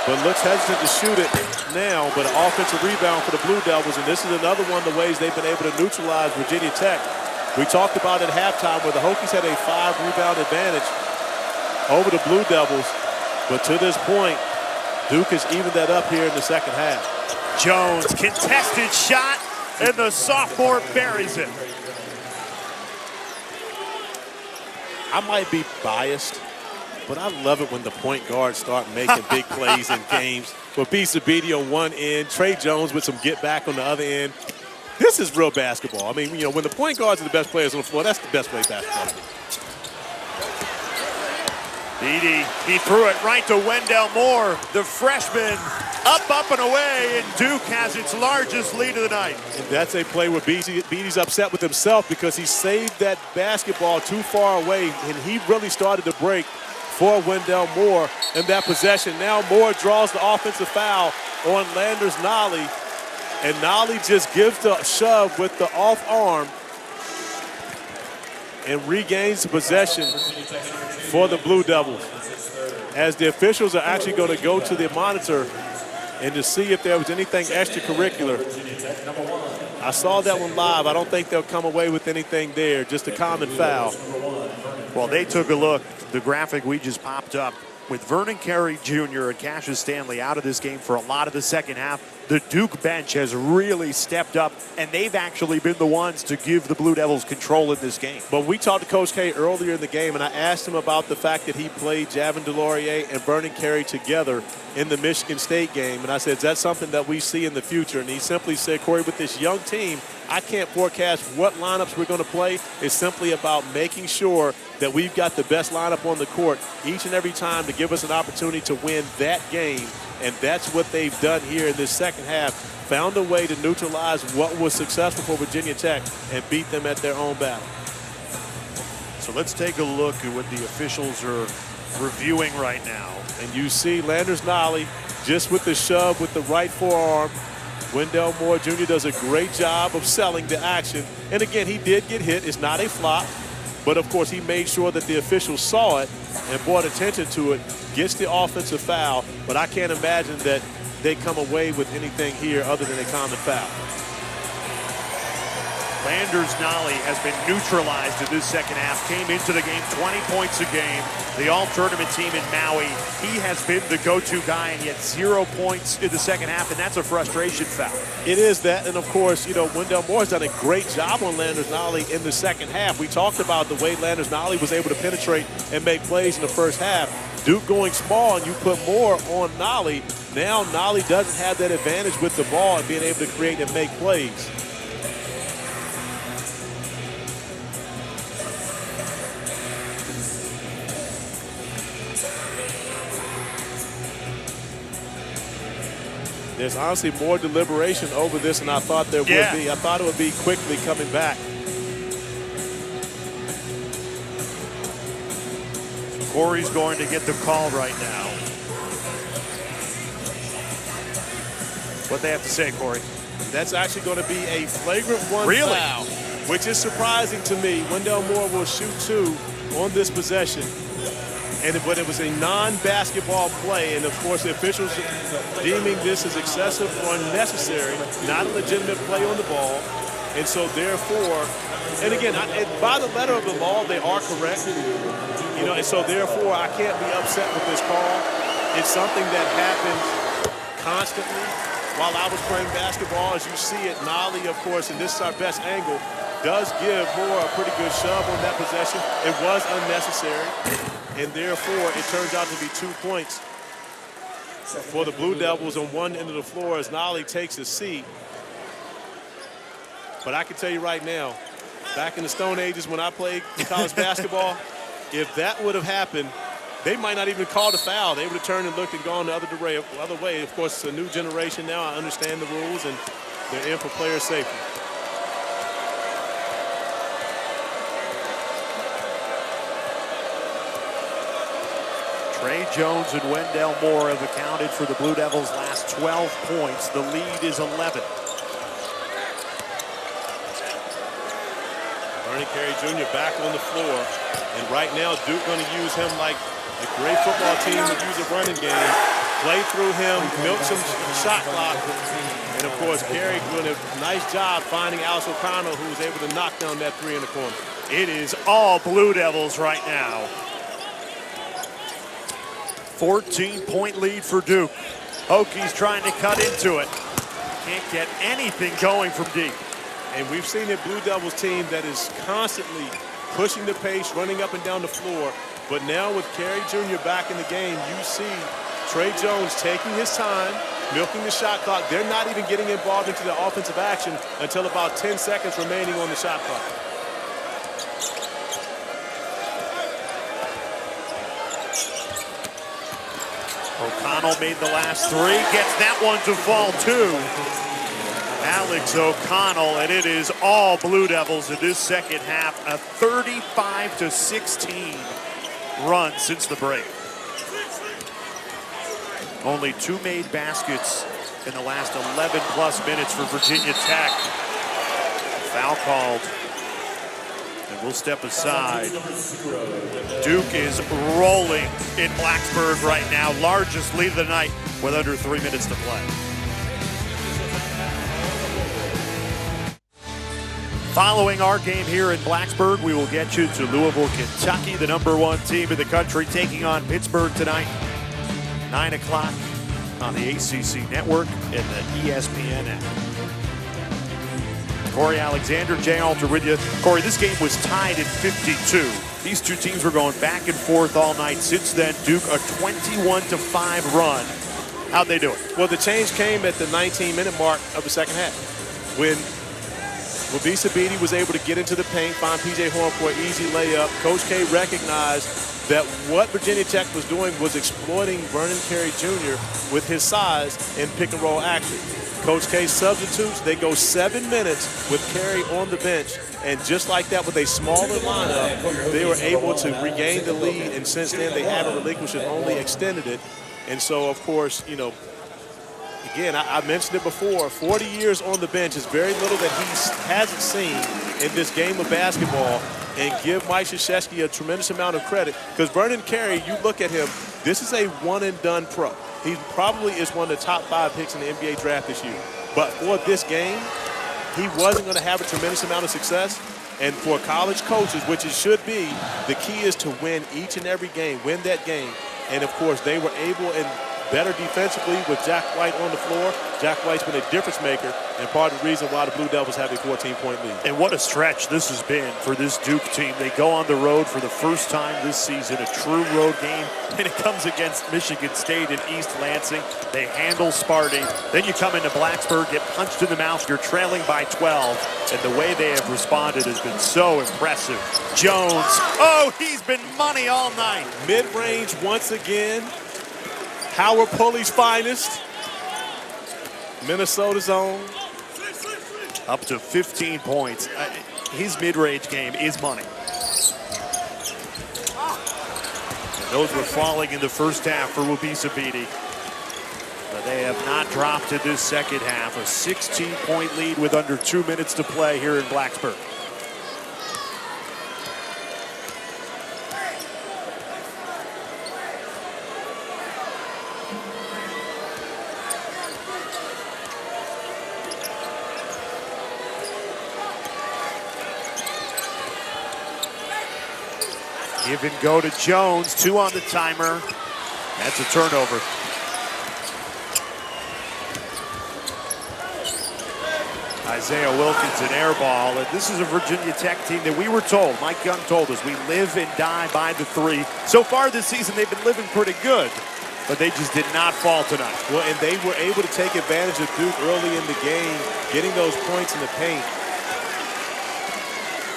but looks hesitant to shoot it now, but an offensive rebound for the Blue Devils, and this is another one of the ways they've been able to neutralize Virginia Tech. We talked about at halftime where the Hokies had a 5-rebound advantage over the Blue Devils, but to this point, Duke has evened that up here in the second half. Jones, contested shot, and the sophomore buries it. I might be biased, but I love it when the point guards start making big plays in games. With Bisa Beatty on one end, Trey Jones with some get back on the other end. This is real basketball. I mean, you know, when the point guards are the best players on the floor, that's the best way basketball to be. Beatty, he threw it right to Wendell Moore, the freshman, up and away, and Duke has its largest lead of the night. And that's a play where Beatty's upset with himself because he saved that basketball too far away, and he really started to break for Wendell Moore in that possession. Now Moore draws the offensive foul on Landers Nolley, and Nolley just gives the shove with the off arm and regains possession for the Blue Devils, as the officials are actually going to go to the monitor and to see if there was anything extracurricular. I saw that one live. I don't think they'll come away with anything there, just a common foul. Well, they took a look. The graphic we just popped up with Vernon Carey Jr. and Cassius Stanley out of this game for a lot of the second half. The Duke bench has really stepped up, and they've actually been the ones to give the Blue Devils control in this game. But we talked to Coach K earlier in the game, and I asked him about the fact that he played Javin DeLaurier and Vernon Carey together in the Michigan State game. And I said, is that something that we see in the future? And he simply said, Corey, with this young team, I can't forecast what lineups we're going to play. It's simply about making sure that we've got the best lineup on the court each and every time to give us an opportunity to win that game. And that's what they've done here in this second half. Found a way to neutralize what was successful for Virginia Tech and beat them at their own battle. So let's take a look at what the officials are reviewing right now. And you see Landers Nolley just with the shove with the right forearm. Wendell Moore Jr. does a great job of selling the action. And again, he did get hit. It's not a flop. But of course, he made sure that the officials saw it and brought attention to it, gets the offensive foul. But I can't imagine that they come away with anything here other than a common foul. Landers Nolley has been neutralized in this second half. Came into the game 20 points a game. The all-tournament team in Maui. He has been the go-to guy, and yet 0 points in the second half, and that's a frustration foul. It is that, and of course, you know, Wendell Moore has done a great job on Landers Nolley in the second half. We talked about the way Landers Nolley was able to penetrate and make plays in the first half. Duke going small, and you put more on Nolley. Now Nolley doesn't have that advantage with the ball and being able to create and make plays. There's honestly more deliberation over this than I thought there would be. I thought it would be quickly coming back. Corey's going to get the call right now. What they have to say, Corey? That's actually going to be a flagrant one foul, which is surprising to me. Wendell Moore will shoot 2 on this possession. But it was a non-basketball play, and of course the officials deeming this as excessive or unnecessary, not a legitimate play on the ball. And so therefore, and again, by the letter of the law, they are correct. You know, and so therefore I can't be upset with this call. It's something that happens constantly while I was playing basketball. As you see it, Nolley, of course, and this is our best angle, does give Moore a pretty good shove on that possession. It was unnecessary. And therefore, it turns out to be 2 points for the Blue Devils on one end of the floor as Nolley takes a seat. But I can tell you right now, back in the Stone Ages when I played college basketball, if that would have happened, they might not even call the foul. They would have turned and looked and gone the other way. Of course, it's a new generation now. I understand the rules, and they're in for player safety. Trey Jones and Wendell Moore have accounted for the Blue Devils' last 12 points. The lead is 11. Vernon Carey Jr. back on the floor. And right now, Duke going to use him like a great football team would use a running game. Play through him, milk some shot clock. And of course, Carey doing a nice job finding Alex O'Connell, who was able to knock down that 3 in the corner. It is all Blue Devils right now. 14-point lead for Duke. Hokies trying to cut into it. Can't get anything going from deep. And we've seen a Blue Devils team that is constantly pushing the pace, running up and down the floor. But now with Carey Jr. back in the game, you see Trey Jones taking his time, milking the shot clock. They're not even getting involved into the offensive action until about 10 seconds remaining on the shot clock. O'Connell made the last three, gets that one to fall too. Alex O'Connell, and it is all Blue Devils in this second half. A 35-16 run since the break. Only 2 made baskets in the last 11-plus minutes for Virginia Tech. Foul called. And we'll step aside. Duke is rolling in Blacksburg right now. Largest lead of the night with under 3 minutes to play. Following our game here in Blacksburg, we will get you to Louisville, Kentucky, the #1 team in the country, taking on Pittsburgh tonight, 9 o'clock on the ACC Network and the ESPN app. Corey Alexander, Jay Alter with you. Corey, this game was tied at 52. These two teams were going back and forth all night. Since then, Duke a 21-5 run. How'd they do it? Well, the change came at the 19-minute mark of the second half when Wabisa Beatty was able to get into the paint, find P.J. Horn for an easy layup. Coach K recognized that what Virginia Tech was doing was exploiting Vernon Carey Jr. with his size in pick-and-roll action. Coach K substitutes. They go 7 minutes with Carey on the bench, and just like that, with a smaller lineup, they were able to regain the lead, and since then they haven't relinquished it, only extended it. And so, of course, you know, again, I mentioned it before, 40 years on the bench is very little that he hasn't seen in this game of basketball, and give Mike Krzyzewski a tremendous amount of credit, because Vernon Carey, you look at him, this is a one-and-done pro. He probably is one of the top 5 picks in the NBA draft this year. But for this game, he wasn't going to have a tremendous amount of success. And for college coaches, which it should be, the key is to win each and every game, win that game. And, of course, they were able and better defensively with Jack White on the floor. Jack White's been a difference maker and part of the reason why the Blue Devils have a 14-point lead. And what a stretch this has been for this Duke team. They go on the road for the first time this season, a true road game, and it comes against Michigan State in East Lansing. They handle Sparty. Then you come into Blacksburg, get punched in the mouth, you're trailing by 12, and the way they have responded has been so impressive. Jones, oh, he's been money all night. Mid-range once again. Howard Pulley's finest. Minnesota's own. Up to 15 points. His mid-range game is money. And those were falling in the first half for Wabisa Beatty. But they have not dropped in this second half. A 16-point lead with under 2 minutes to play here in Blacksburg. Give and go to Jones, 2 on the timer. That's a turnover. Isaiah Wilkinson air ball, and this is a Virginia Tech team that we were told, Mike Young told us, we live and die by the 3. So far this season, they've been living pretty good, but they just did not fall tonight. Well, and they were able to take advantage of Duke early in the game, getting those points in the paint.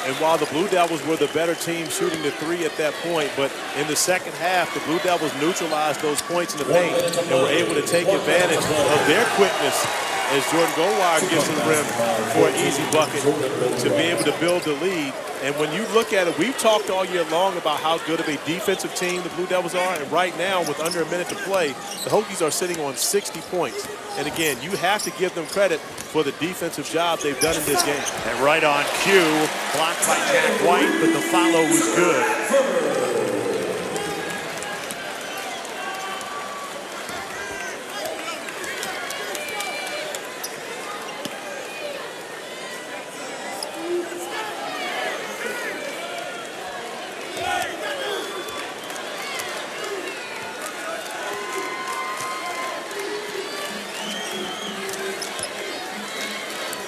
And while the Blue Devils were the better team shooting the 3 at that point, but in the second half, the Blue Devils neutralized those points in the paint and were able to take advantage of their quickness as Jordan Goldwire gets to the rim for an easy bucket to be able to build the lead. And when you look at it, we've talked all year long about how good of a defensive team the Blue Devils are, and right now, with under a minute to play, the Hokies are sitting on 60 points. And again, you have to give them credit for the defensive job they've done in this game. And right on cue, blocked by Jack White, but the follow was good.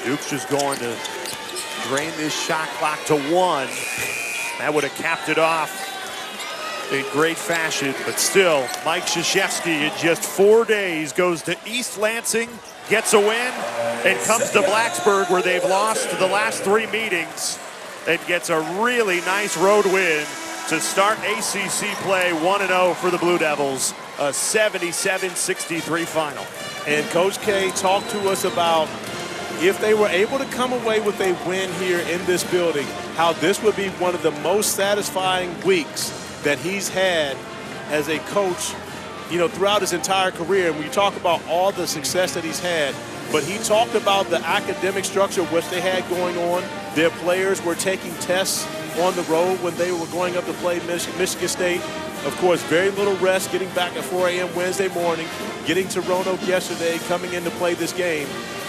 Duke's just going to drain this shot clock to 1. That would have capped it off in great fashion, but still, Mike Krzyzewski in just 4 days goes to East Lansing, gets a win, and comes to Blacksburg where they've lost the last 3 meetings, and gets a really nice road win to start ACC play 1-0 for the Blue Devils. a 77-63 final. And Coach K talked to us about if they were able to come away with a win here in this building, how this would be one of the most satisfying weeks that he's had as a coach, you know, throughout his entire career. And we talk about all the success that he's had, but he talked about the academic structure which they had going on. Their players were taking tests on the road when they were going up to play Michigan State. Of course, very little rest, getting back at 4 a.m. Wednesday morning, getting to Roanoke yesterday, coming in to play this game,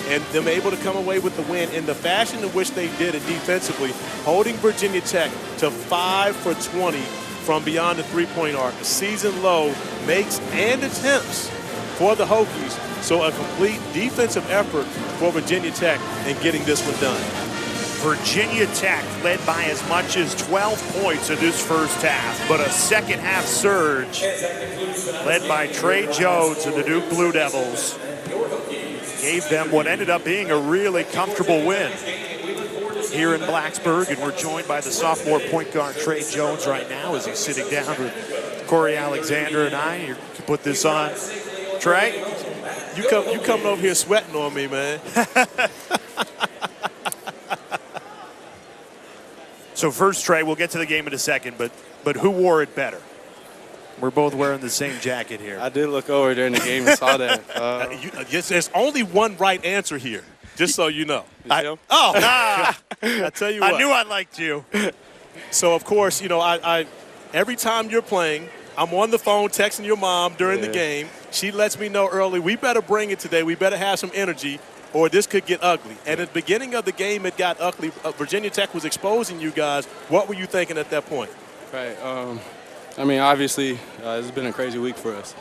and them able to come away with the win in the fashion in which they did it defensively, holding Virginia Tech to 5 for 20 from beyond the three-point arc. A season low makes and attempts for the Hokies. So a complete defensive effort for Virginia Tech in getting this one done. Virginia Tech led by as much as 12 points in this first half, but a second half surge led by Trey Jones and the Duke Blue Devils gave them what ended up being a really comfortable win here in Blacksburg. And we're joined by the sophomore point guard Trey Jones right now as he's sitting down with Corey Alexander and I. You can put this on. Trey? You coming over here sweating on me, man. So first, Trey, we'll get to the game in a second, but who wore it better? We're both wearing the same jacket here. I did look over during the game and saw that. There's only one right answer here, just so you know. I tell you what. I knew I liked you. So, of course, you know, I every time you're playing, I'm on the phone texting your mom during the game. She lets me know early, we better bring it today. We better have some energy, or this could get ugly. And at the beginning of the game, it got ugly. Virginia Tech was exposing you guys. What were you thinking at that point? Right. I mean, obviously, it's been a crazy week for us.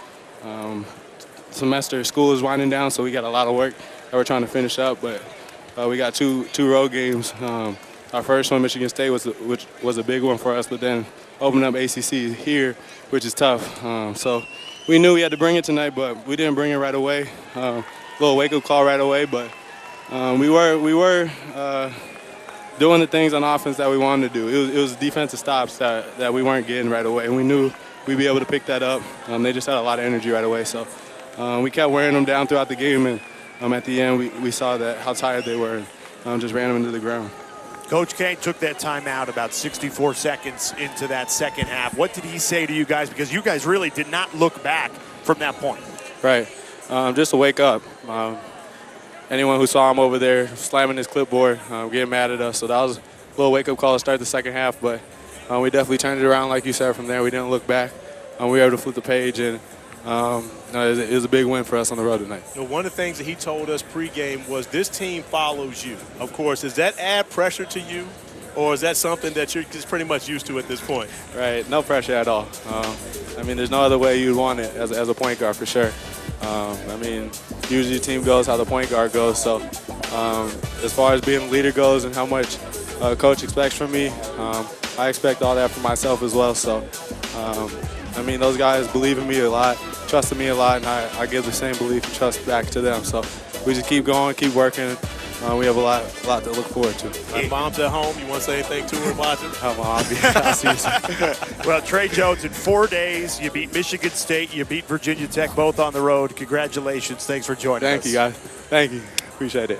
Semester school is winding down, so we got a lot of work that we're trying to finish up. But we got two road games. Our first one, Michigan State, which was a big one for us, but then opening up ACC here, which is tough. So we knew we had to bring it tonight, but we didn't bring it right away. Little wake-up call right away, but we were doing the things on offense that we wanted to do. It was defensive stops that we weren't getting right away, and we knew we'd be able to pick that up. They just had a lot of energy right away, so we kept wearing them down throughout the game, and at the end we saw that how tired they were and just ran them into the ground. Coach K took that timeout about 64 seconds into that second half. What did he say to you guys? Because you guys really did not look back from that point. Right. Just to wake up. Anyone who saw him over there slamming his clipboard, getting mad at us. So that was a little wake-up call to start the second half. But we definitely turned it around, like you said, from there. We didn't look back. We were able to flip the page, and it was a big win for us on the road tonight. You know, one of the things that he told us pregame was this team follows you. Of course, does that add pressure to you, or is that something that you're just pretty much used to at this point? Right, no pressure at all. I mean, there's no other way you'd want it as a point guard for sure. I mean, usually the team goes how the point guard goes. So as far as being a leader goes and how much coach expects from me, I expect all that for myself as well. So, I mean, those guys believe in me a lot, trust in me a lot, and I give the same belief and trust back to them. So we just keep going, keep working. We have a lot to look forward to. My mom's at home. You want to say anything to her watching? I'll see you soon. Well, Trey Jones, in 4 days, you beat Michigan State, you beat Virginia Tech, both on the road. Congratulations. Thanks for joining us. Thank you, guys. Thank you. Appreciate it.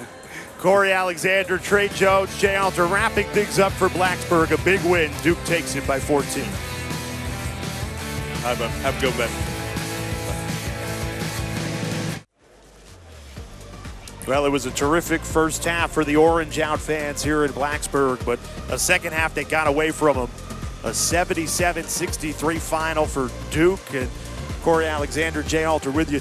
Corey Alexander, Trey Jones, Jay Alter wrapping things up for Blacksburg. A big win. Duke takes it by 14. All right, man. Have a good one. Well, it was a terrific first half for the Orange Out fans here in Blacksburg, but a second half that got away from them. A 77-63 final for Duke, and Corey Alexander, Jay Alter with you.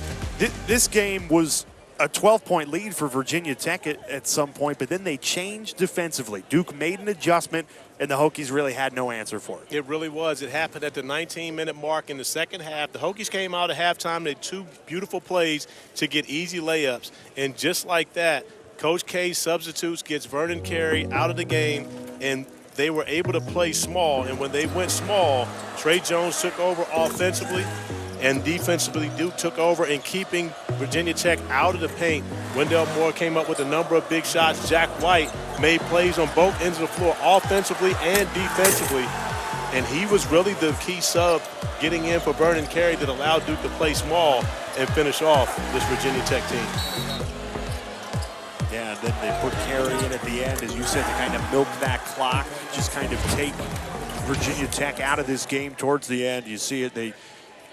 This game was a 12-point lead for Virginia Tech at some point, but then they changed defensively. Duke made an adjustment, and the Hokies really had no answer for it. It really was. It happened at the 19-minute mark in the second half. The Hokies came out at halftime. They had two beautiful plays to get easy layups. And just like that, Coach K substitutes, gets Vernon Carey out of the game, and they were able to play small. And when they went small, Trey Jones took over offensively, and defensively Duke took over in keeping Virginia Tech out of the paint. Wendell Moore came up with a number of big shots. Jack White made plays on both ends of the floor, offensively and defensively. and he was really the key sub getting in for Vernon Carey that allowed Duke to play small and finish off this Virginia Tech team. Yeah, and then they put Carey in at the end, as you said, to kind of milk that clock, just kind of take Virginia Tech out of this game towards the end. You see it,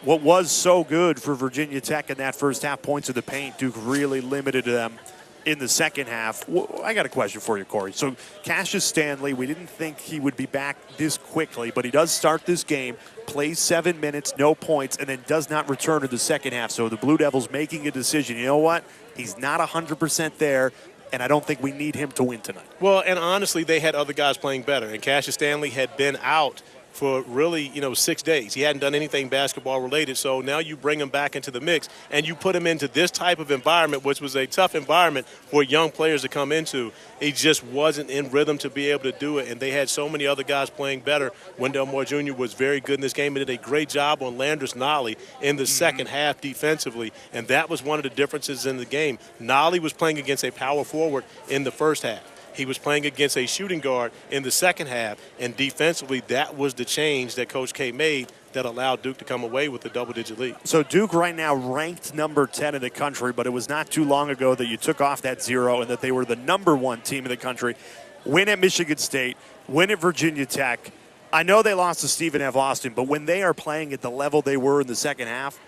what was so good for Virginia Tech in that first half, points of the paint, Duke really limited them in the second half. I got a question for you, Corey. So Cassius Stanley, we didn't think he would be back this quickly, but he does start this game, plays 7 minutes, no points, and then does not return to the second half. So the Blue Devils making a decision. You know what? He's not 100% there, and I don't think we need him to win tonight. Well, and honestly, they had other guys playing better, and Cassius Stanley had been out for really, 6 days. He hadn't done anything basketball related, so now you bring him back into the mix and you put him into this type of environment, which was a tough environment for young players to come into. He just wasn't in rhythm to be able to do it, and they had so many other guys playing better. Wendell Moore Jr. was very good in this game and did a great job on Landris Nolly in the second half defensively, and that was one of the differences in the game. Nolly was playing against a power forward in the first half. He was playing against a shooting guard in the second half, and defensively, that was the change that Coach K made that allowed Duke to come away with a double-digit lead. So Duke right now ranked number 10 in the country, but it was not too long ago that you took off that 0 and that they were the number 1 team in the country. Win at Michigan State, win at Virginia Tech. I know they lost to Stephen F. Austin, but when they are playing at the level they were in the second half,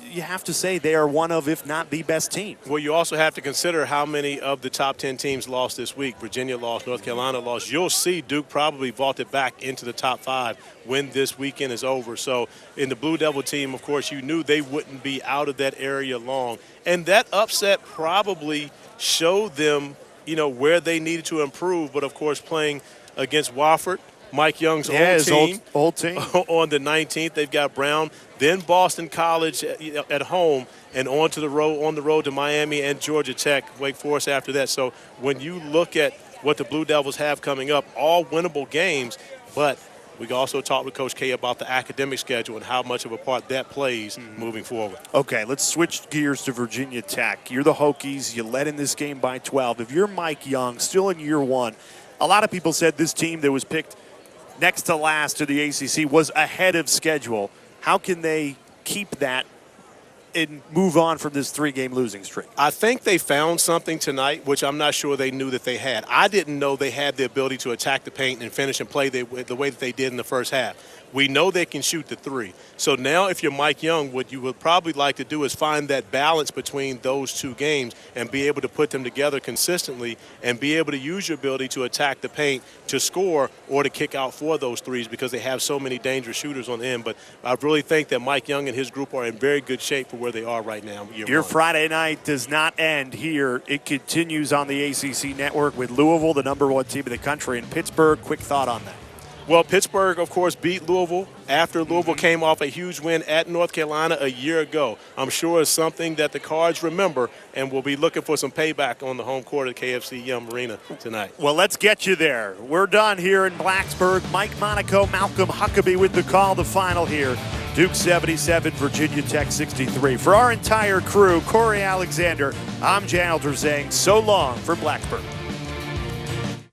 you have to say they are one of, if not the best team. Well, you also have to consider how many of the top 10 teams lost this week. Virginia lost, North Carolina lost. You'll see Duke probably vaulted back into the top 5 when this weekend is over. So in the Blue Devil team, of course, you knew they wouldn't be out of that area long. And that upset probably showed them, where they needed to improve. But, of course, playing against Wofford, Mike Young's old team. On the 19th, they've got Brown, then Boston College at home, and on the road to Miami and Georgia Tech, Wake Forest after that. So when you look at what the Blue Devils have coming up, all winnable games, but we also talked with Coach K about the academic schedule and how much of a part that plays moving forward. Okay, let's switch gears to Virginia Tech. You're the Hokies. You led in this game by 12. If you're Mike Young, still in year 1, a lot of people said this team that was picked next to last to the ACC was ahead of schedule. How can they keep that and move on from this 3-game losing streak? I think they found something tonight, which I'm not sure they knew that they had. I didn't know they had the ability to attack the paint and finish and play the way that they did in the first half. We know they can shoot the 3. So now if you're Mike Young, what you would probably like to do is find that balance between those 2 games and be able to put them together consistently and be able to use your ability to attack the paint to score or to kick out for those 3s because they have so many dangerous shooters on the end. But I really think that Mike Young and his group are in very good shape for where they are right now. Your Friday night does not end here. It continues on the ACC network with Louisville, the number 1 team in the country, and Pittsburgh. Quick thought on that. Well, Pittsburgh, of course, beat Louisville after Louisville came off a huge win at North Carolina a year ago. I'm sure it's something that the Cards remember, and we'll be looking for some payback on the home court at KFC Yum Arena tonight. Well, let's get you there. We're done here in Blacksburg. Mike Monaco, Malcolm Huckabee with the call, the final here. Duke 77, Virginia Tech 63. For our entire crew, Corey Alexander, I'm Jan Elder saying so long for Blacksburg.